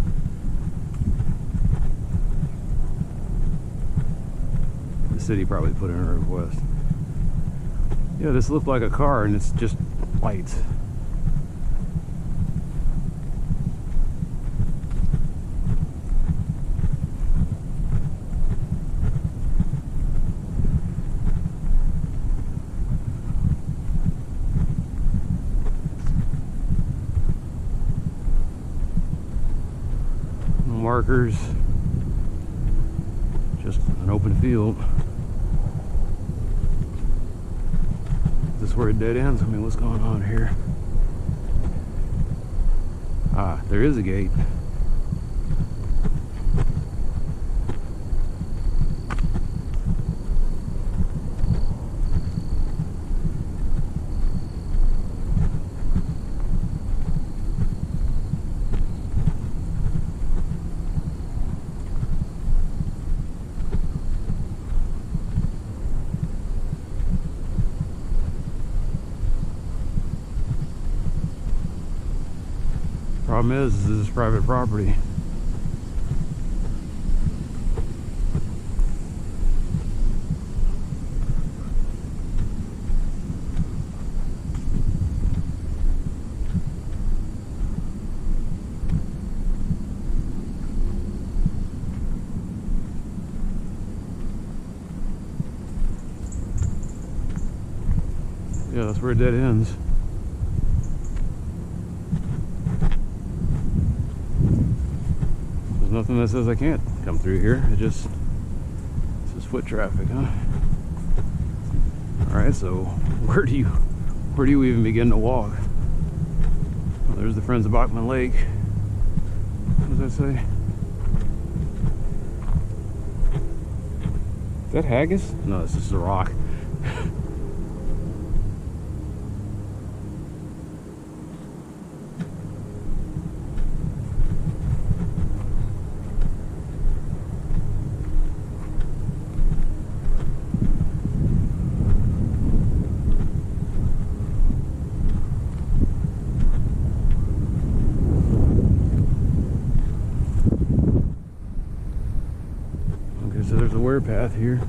The city probably put in a request. Yeah, this looked like a car and it's just lights. Markers, just an open field. Is this where it dead ends? I mean, what's going on here? Ah, there is a gate. Problem is, this is private property. Yeah, that's where it dead ends. Nothing that says I can't come through here. It just, this is foot traffic, huh? All right, so where do you even begin to walk? Well, there's the Friends of Bachman Lake. What does that say? Is that haggis? No, it's just a rock. So there's a wear path here.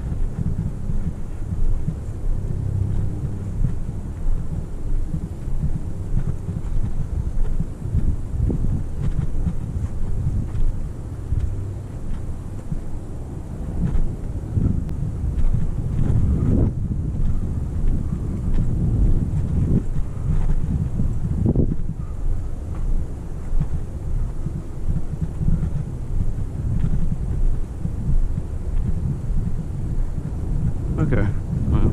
Okay, well,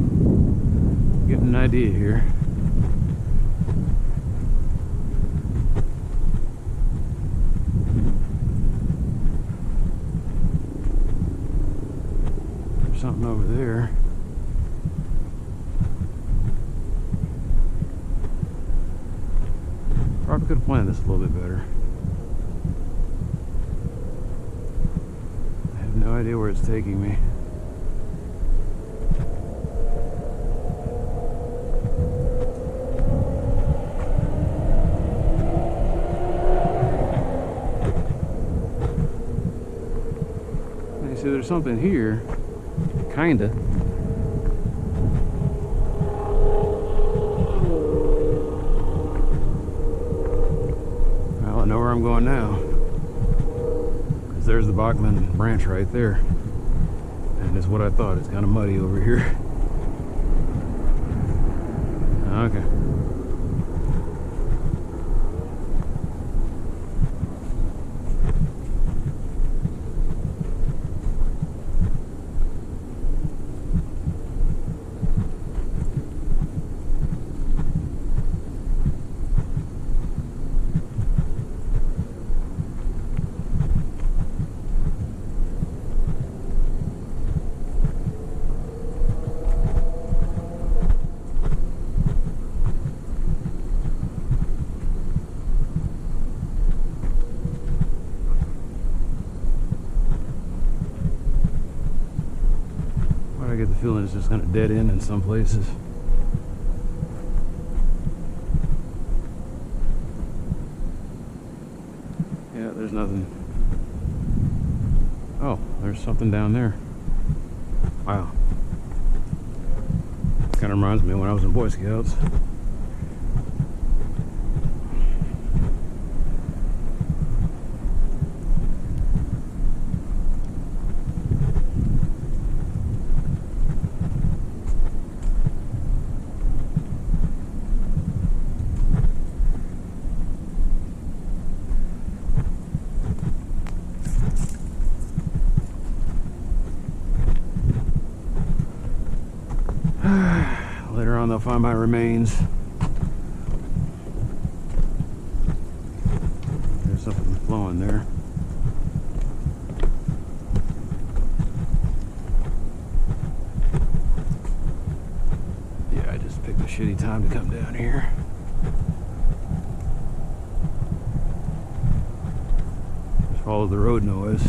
getting an idea here. There's something over there. Probably could have planned this a little bit better. I have no idea where it's taking me. See, there's something here, kinda. Well, I know where I'm going now, because there's the Bachman branch right there, and it's what I thought. It's kind of muddy over here. Okay. get the feeling it's just going to dead end in some places. Yeah, there's nothing. Oh, there's something down there. Wow. Kind of reminds me of when I was in Boy Scouts. Later on they'll find my remains. There's something flowing there. Yeah, I just picked a shitty time to come down here. Just follow the road noise.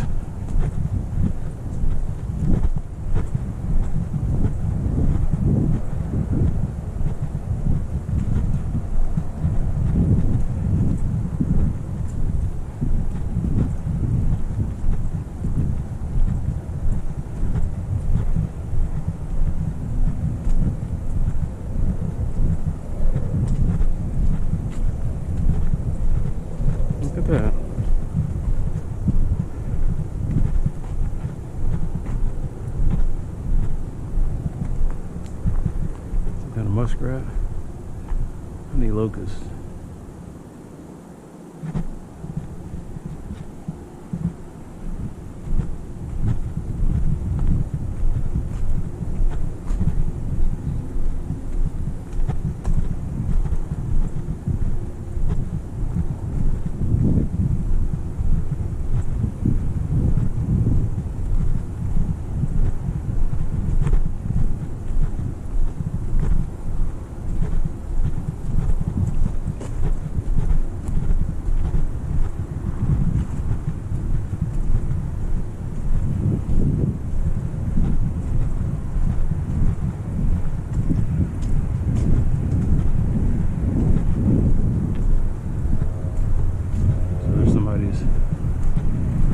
Look at that. Some kind of muskrat. Honey locust.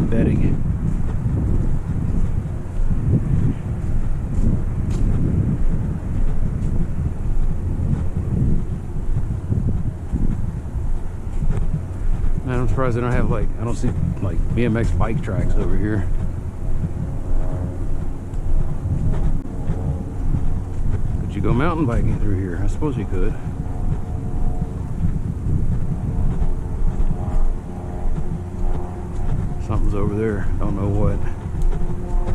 Bedding. Man, I'm surprised they don't have I don't see BMX bike tracks over here. Could you go mountain biking through here? I suppose you could. Something's over there. Don't know what.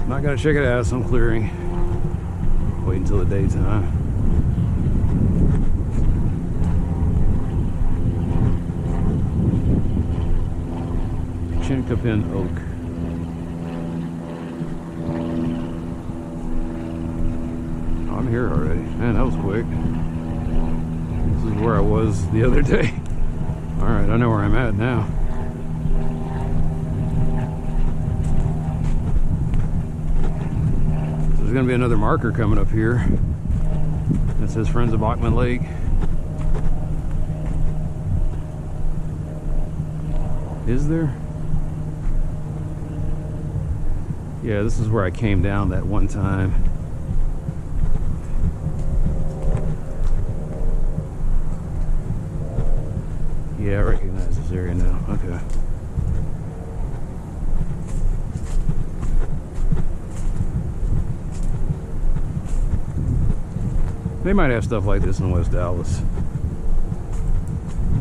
I'm not gonna check it out. Some clearing. Wait until the daytime. Chinkapin oak. Oh, I'm here already. Man, that was quick. This is where I was the other day. All right, I know where I'm at now. There's going to be another marker coming up here that says Friends of Bachman Lake. Is there? Yeah, this is where I came down that one time. Yeah, I recognize this area now. Okay. They might have stuff like this in West Dallas.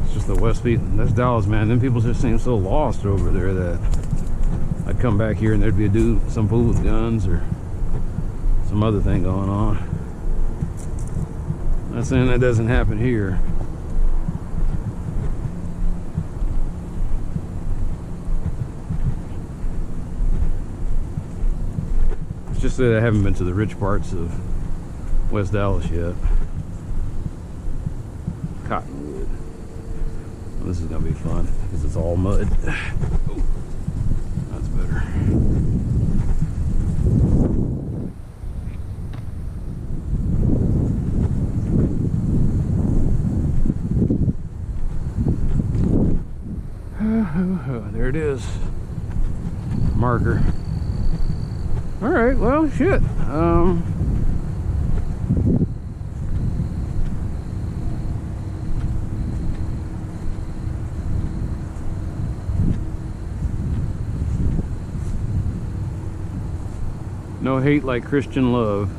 It's just the West Beach. That's Dallas, man. Them people just seem so lost over there that I'd come back here and there'd be a dude, some fool with guns or some other thing going on. Not saying that doesn't happen here. It's just that I haven't been to the rich parts of West Dallas yet. Cottonwood. Well, this is gonna be fun because it's all mud. Oh, that's better. is. Marker. All right, well, shit. No hate like Christian love.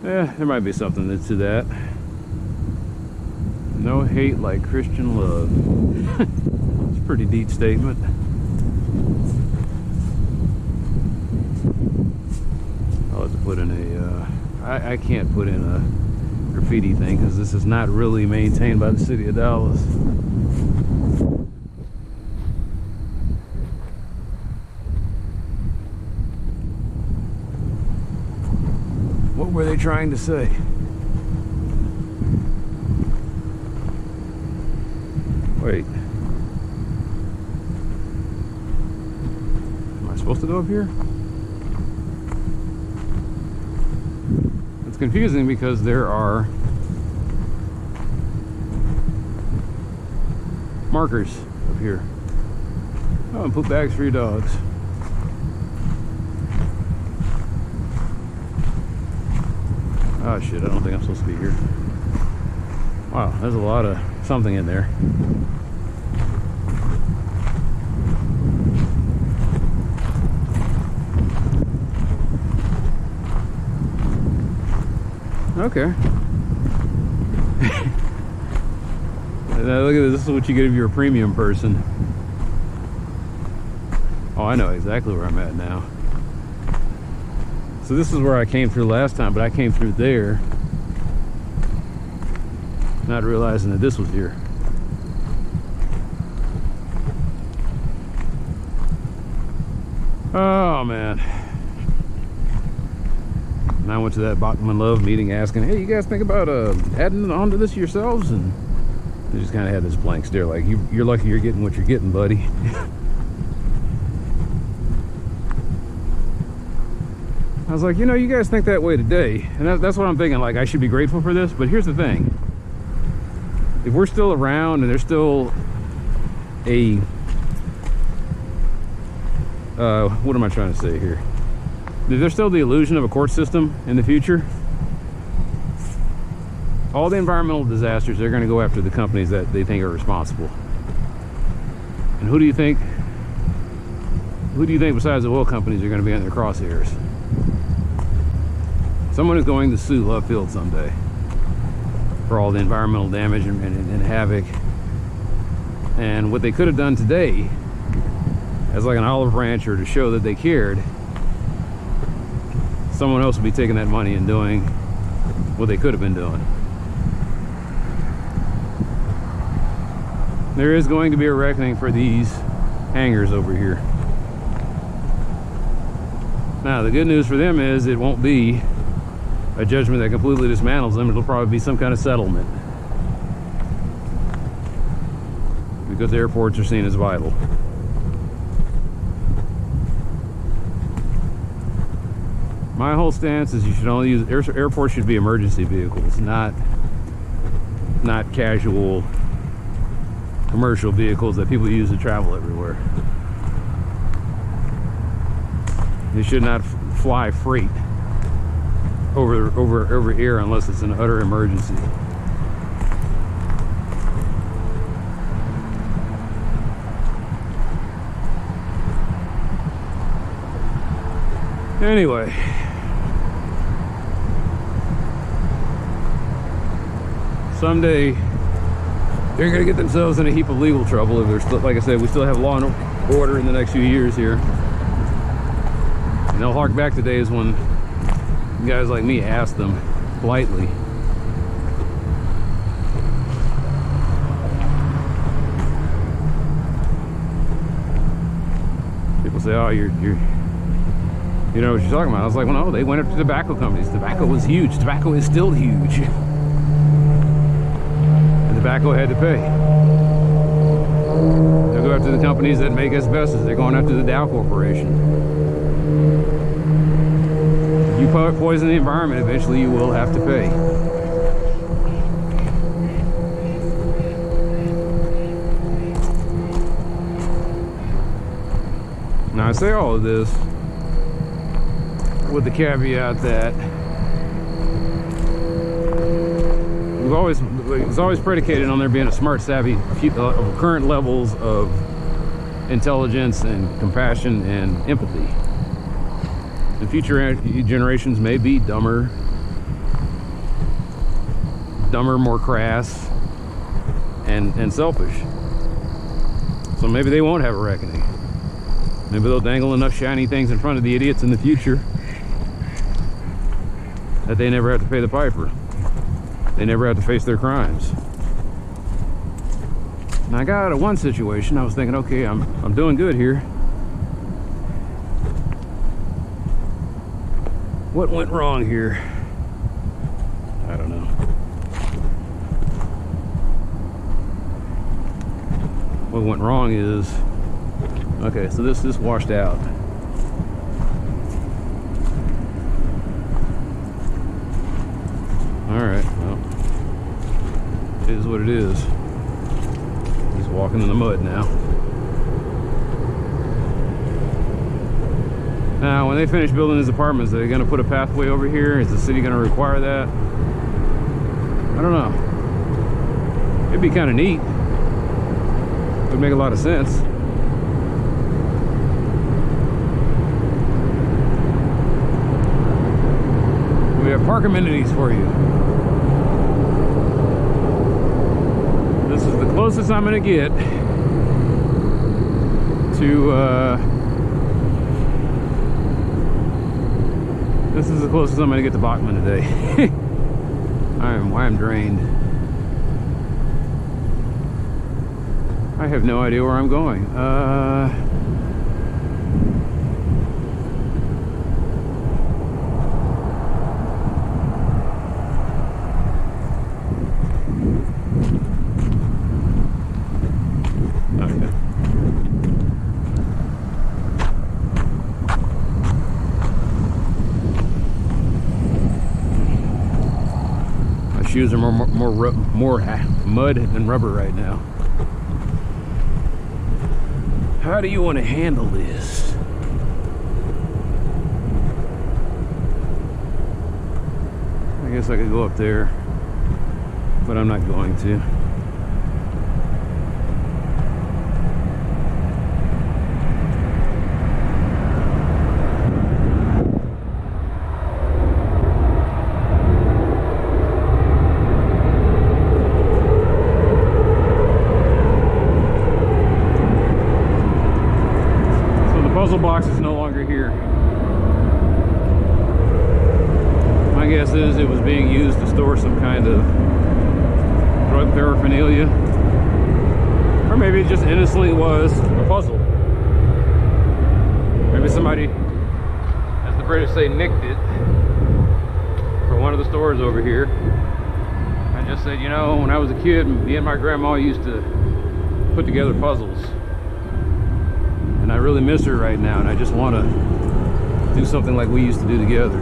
Yeah, there might be something to that. No hate like Christian love. It's a pretty deep statement. I'll have to put in a... I can't put in a graffiti thing because this is not really maintained by the city of Dallas. What were they trying to say? Wait. Am I supposed to go up here? It's confusing because there are markers up here. Oh, and put bags for your dogs. Oh shit, I don't think I'm supposed to be here. Wow, there's a lot of something in there. Okay. Now look at this. This is what you get if you're a premium person. Oh, I know exactly where I'm at now. So this is where I came through last time, but I came through there, not realizing that this was here. Oh man. And I went to that Bachman Love meeting asking, hey, you guys think about adding on to this yourselves? And they just kind of had this blank stare like, you're lucky you're getting what you're getting, buddy. I was like, you know, you guys think that way today. And that's what I'm thinking, like, I should be grateful for this. But here's the thing. If we're still around and there's still a... what am I trying to say here? If there's still the illusion of a court system in the future, all the environmental disasters, they're going to go after the companies that they think are responsible. And who do you think besides the oil companies are going to be in their crosshairs? Someone is going to sue Love Field someday for all the environmental damage and havoc. And what they could have done today as like an olive branch or to show that they cared, someone else would be taking that money and doing what they could have been doing. There is going to be a reckoning for these hangars over here. Now, the good news for them is it won't be a judgment that completely dismantles them. It'll probably be some kind of settlement, because airports are seen as vital. My whole stance is you should only use airports should be emergency vehicles, not casual commercial vehicles that people use to travel everywhere. You should not fly freight over air unless it's an utter emergency. Anyway, someday they're gonna get themselves in a heap of legal trouble if there's, like I said, we still have law and order in the next few years here. And they'll hark back to days when guys like me asked them politely. People say, oh, you know what you're talking about. I was like, well, no, they went after tobacco companies. Tobacco was huge. Tobacco is still huge. And tobacco had to pay. They'll go after the companies that make asbestos. They're going after the Dow Corporation. You poison the environment, eventually you will have to pay. Now I say all of this with the caveat that it's always predicated on there being a smart, savvy, current levels of intelligence and compassion and empathy. The future generations may be dumber, more crass, and selfish. So maybe they won't have a reckoning. Maybe they'll dangle enough shiny things in front of the idiots in the future that they never have to pay the piper. They never have to face their crimes. And I got out of one situation, I was thinking, okay, I'm doing good here. What went wrong here? I don't know. What went wrong is, okay, so this washed out. Alright, well, it is what it is. He's walking in the mud now. Now, when they finish building his apartments, are they going to put a pathway over here? Is the city going to require that? I don't know. It'd be kind of neat. It would make a lot of sense. We have park amenities for you. This is the closest I'm going to get to this is the closest I'm going to get to Bachman today. I'm drained. I have no idea where I'm going. Shoes are more mud than rubber right now. How do you want to handle this? I guess I could go up there, but I'm not going to. Puzzle box is no longer here. My guess is it was being used to store some kind of drug paraphernalia, or maybe it just innocently was a puzzle. Maybe somebody, as the British say, nicked it for one of the stores over here. I just said, you know, when I was a kid, me and my grandma used to put together puzzles. And I really miss her right now, and I just want to do something like we used to do together.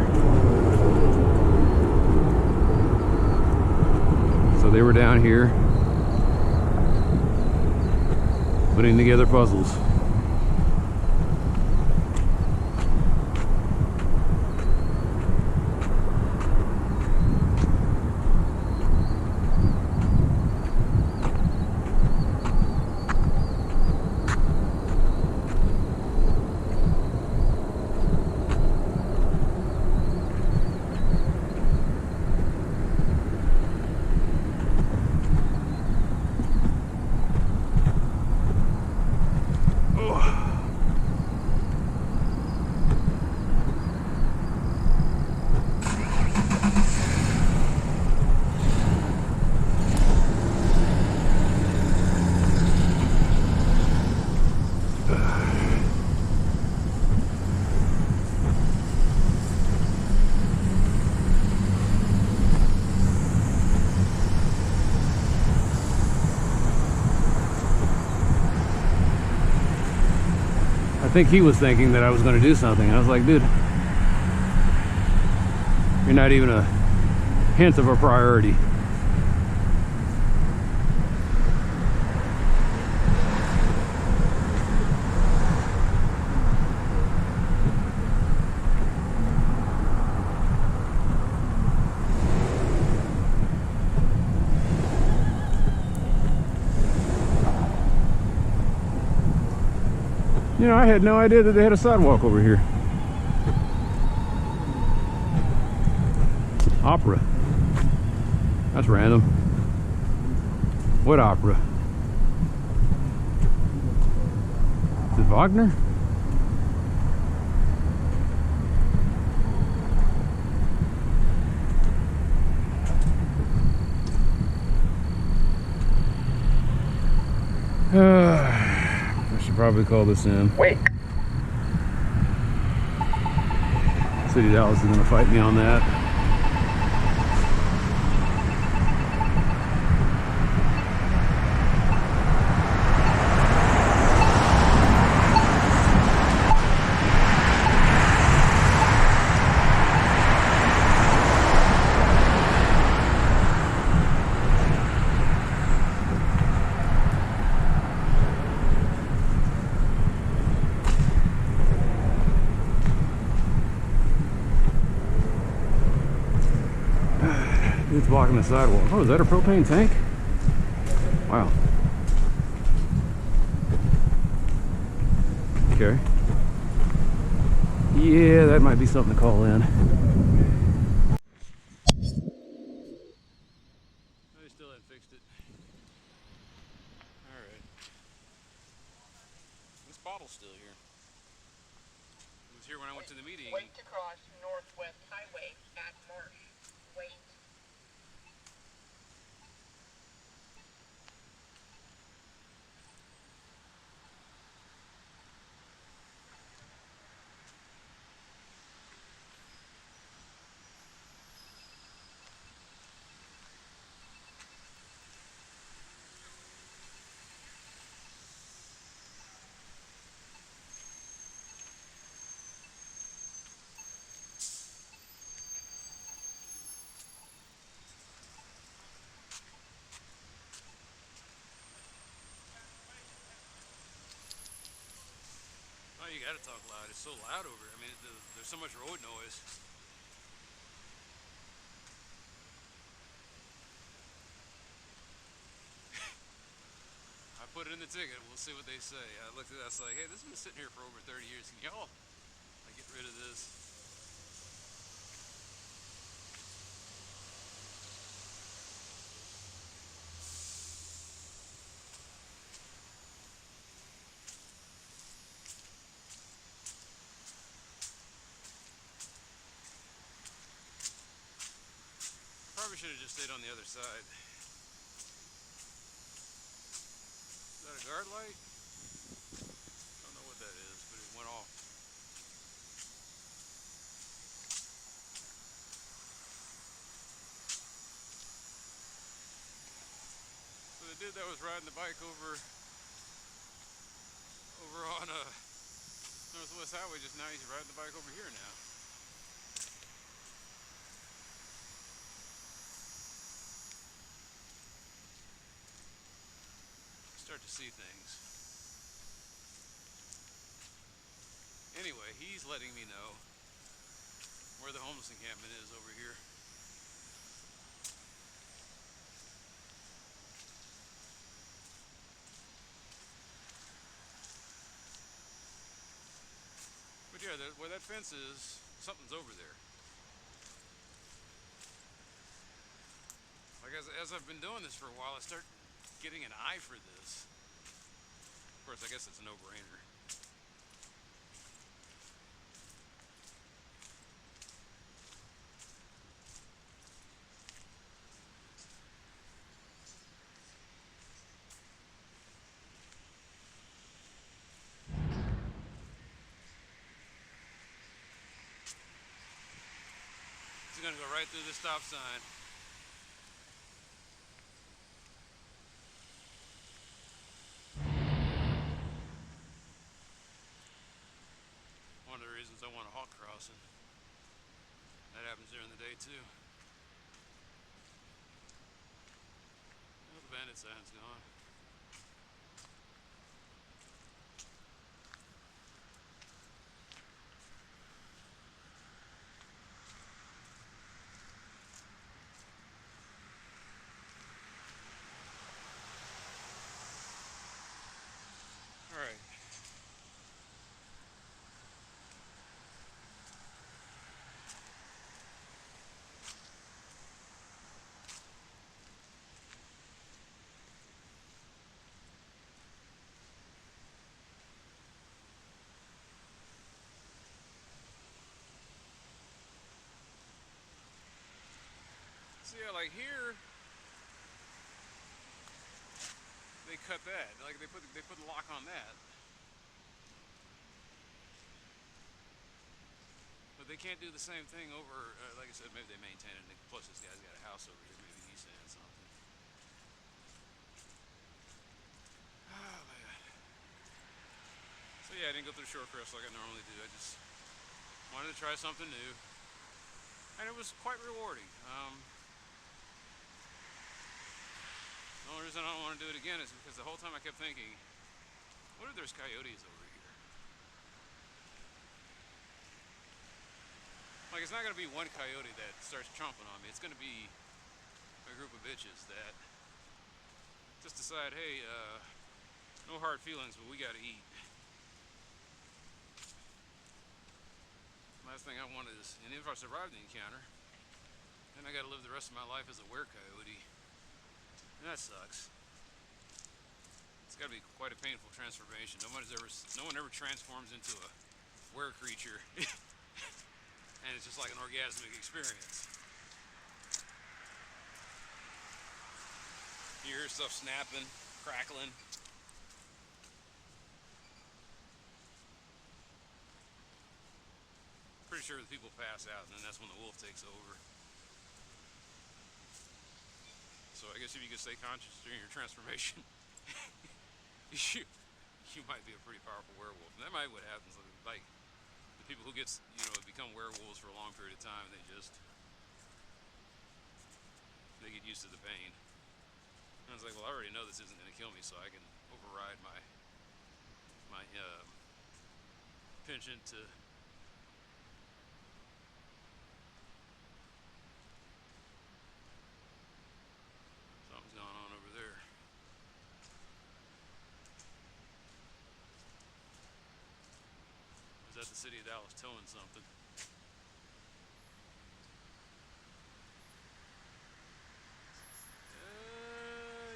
So they were down here putting together puzzles. I think he was thinking that I was going to do something. I was like, dude, you're not even a hint of a priority. You know, I had no idea that they had a sidewalk over here. Opera. That's random. What opera? Is it Wagner? I should probably call this in. Wait. City Dallas is going to fight me on that. It's blocking the sidewalk. Oh, is that a propane tank? Wow. Okay. Yeah, that might be something to call in. They still hadn't fixed it. Alright. This bottle's still here. It was here when I went to the meeting. Wait to cross Northwest Highway at Marsh. Wait. Oh, you gotta talk loud. It's so loud over here. I mean, there's so much road noise. I put it in the ticket. We'll see what they say. I looked at that. I was like, hey, this has been sitting here for over 30 years. Can y'all get rid of this? Probably should have just stayed on the other side. Is that a guard light? I don't know what that is, but it went off. So the dude that was riding the bike over on Northwest Highway just now, he's riding the bike over here now. Start to see things. Anyway, he's letting me know where the homeless encampment is over here. But yeah, where that fence is, something's over there. Like as I've been doing this for a while, I start getting an eye for this. Of course, I guess it's a no-brainer. He's gonna go right through the stop sign. One of the reasons I want a hawk crossing. That happens during the day too. Well, the bandit sign's gone. Alright. like here, they cut that. Like they put the lock on that. But they can't do the same thing over, like I said, maybe they maintain it. Plus this guy's got a house over here, maybe he's saying something. Oh man. So yeah, I didn't go through Shorecrest like I normally do. I just wanted to try something new. And it was quite rewarding. The only reason I don't want to do it again is because the whole time I kept thinking, what if there's coyotes over here? Like, it's not going to be one coyote that starts chomping on me. It's going to be a group of bitches that just decide, hey, no hard feelings, but we got to eat. Last thing I wanted is, and if I survive the encounter, then I got to live the rest of my life as a were-coyote. And that sucks. It's got to be quite a painful transformation. No one ever transforms into a were-creature. And it's just like an orgasmic experience. You hear stuff snapping, crackling. Pretty sure the people pass out, and then that's when the wolf takes over. So I guess if you can stay conscious during your transformation, you might be a pretty powerful werewolf. And that might be what happens. Like the people who become werewolves for a long period of time, they get used to the pain. And I was like, well, I already know this isn't going to kill me, so I can override my penchant to something's going on over there. Is that the city of Dallas towing something?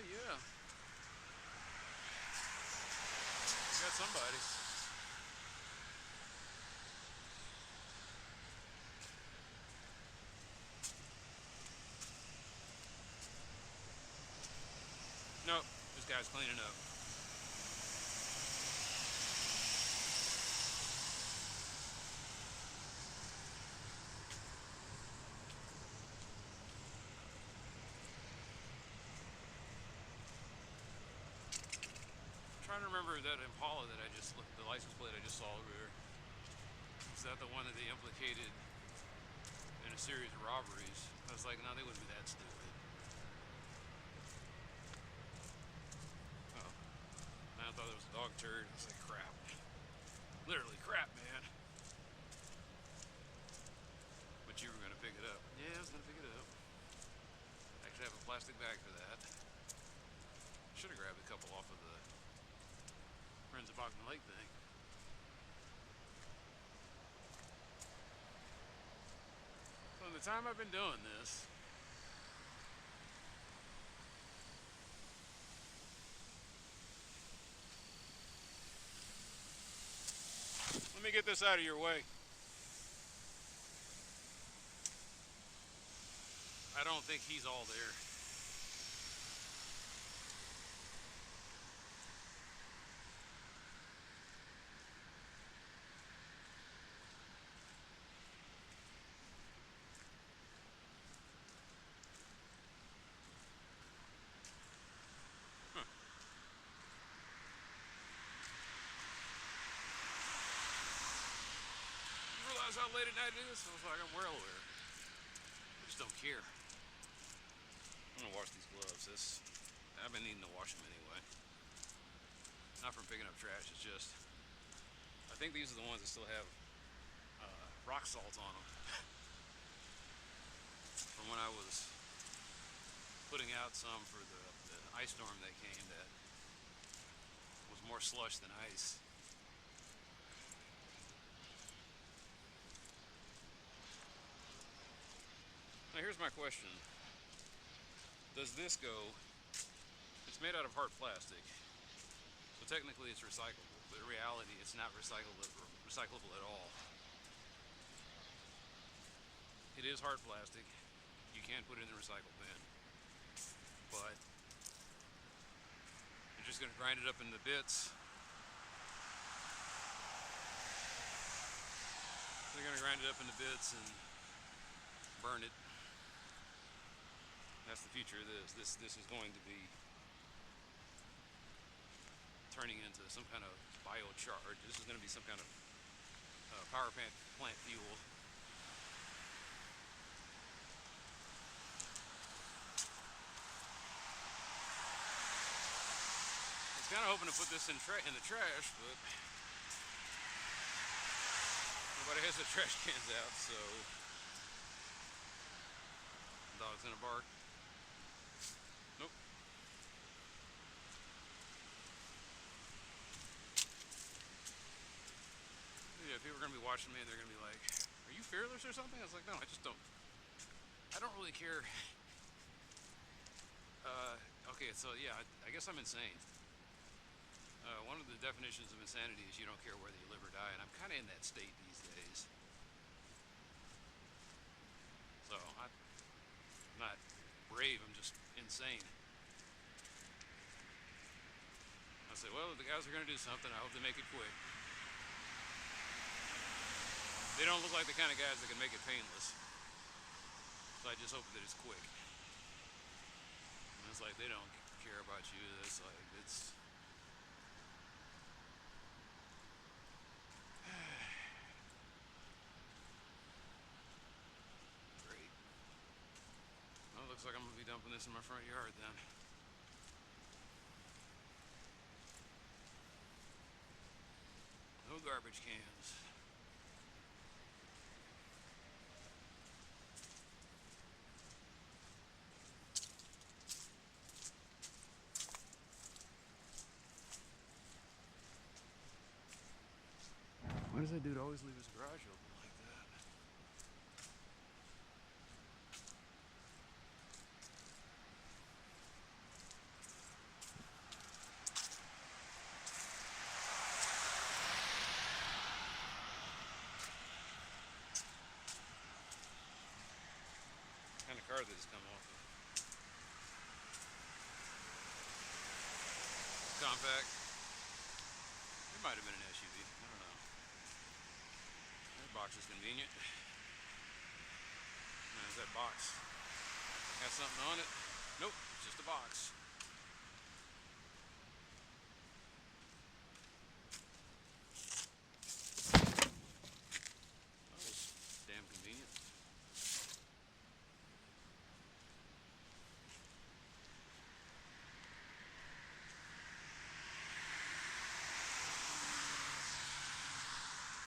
Yeah. We got somebody. Nope, this guy's cleaning up. I'm trying to remember that Impala that the license plate I just saw over there. Is that the one that they implicated in a series of robberies? I was like, no, they wouldn't be that stupid. Oh, I thought it was a dog turd. I was like, crap. Literally crap, man. But you were going to pick it up. Yeah, I was going to pick it up. Actually, I have a plastic bag for that. Should have grabbed a couple off of the Friends of Bachman Lake thing. So in the time I've been doing this, let me get this out of your way. I don't think he's all there. You realize how late at night it is? I was like, I'm well aware. I just don't care. I'm gonna wash these gloves. I've been needing to wash them anyway. Not from picking up trash, it's just, I think these are the ones that still have rock salt on them. From when I was putting out some for the ice storm that came that was more slush than ice. Now here's my question. Does this go, it's made out of hard plastic, so technically it's recyclable, but in reality it's not recyclable at all. It is hard plastic. you can put it in the recycle bin, but you're just going to grind it up into bits. They're going to grind it up into bits and burn it. That's the future of this. This is going to be turning into some kind of biocharge. This is going to be some kind of power plant fuel. I was kind of hoping to put this in the trash, but nobody has their trash cans out, so the dog's gonna bark. Nope. Yeah, people are gonna be watching me and they're gonna be like, "Are you fearless or something?" I was like, "No, I just don't. I don't really care." Okay, so yeah, I guess I'm insane. One of the definitions of insanity is you don't care whether you live or die, and I'm kind of in that state these days. So I'm not brave, I'm just insane. I say, well, if the guys are going to do something, I hope they make it quick. They don't look like the kind of guys that can make it painless. So I just hope that it's quick. And it's like they don't care about you. It's like, it's... Great. Well, it looks like I'm going to be dumping this in my front yard then. No garbage cans. Why does that dude always leave his garage open like that? What kind of car did this come off of? Compact. It might have been an SUV. I don't know. That box is convenient. There's that box. Got something on it? Nope, it's just a box.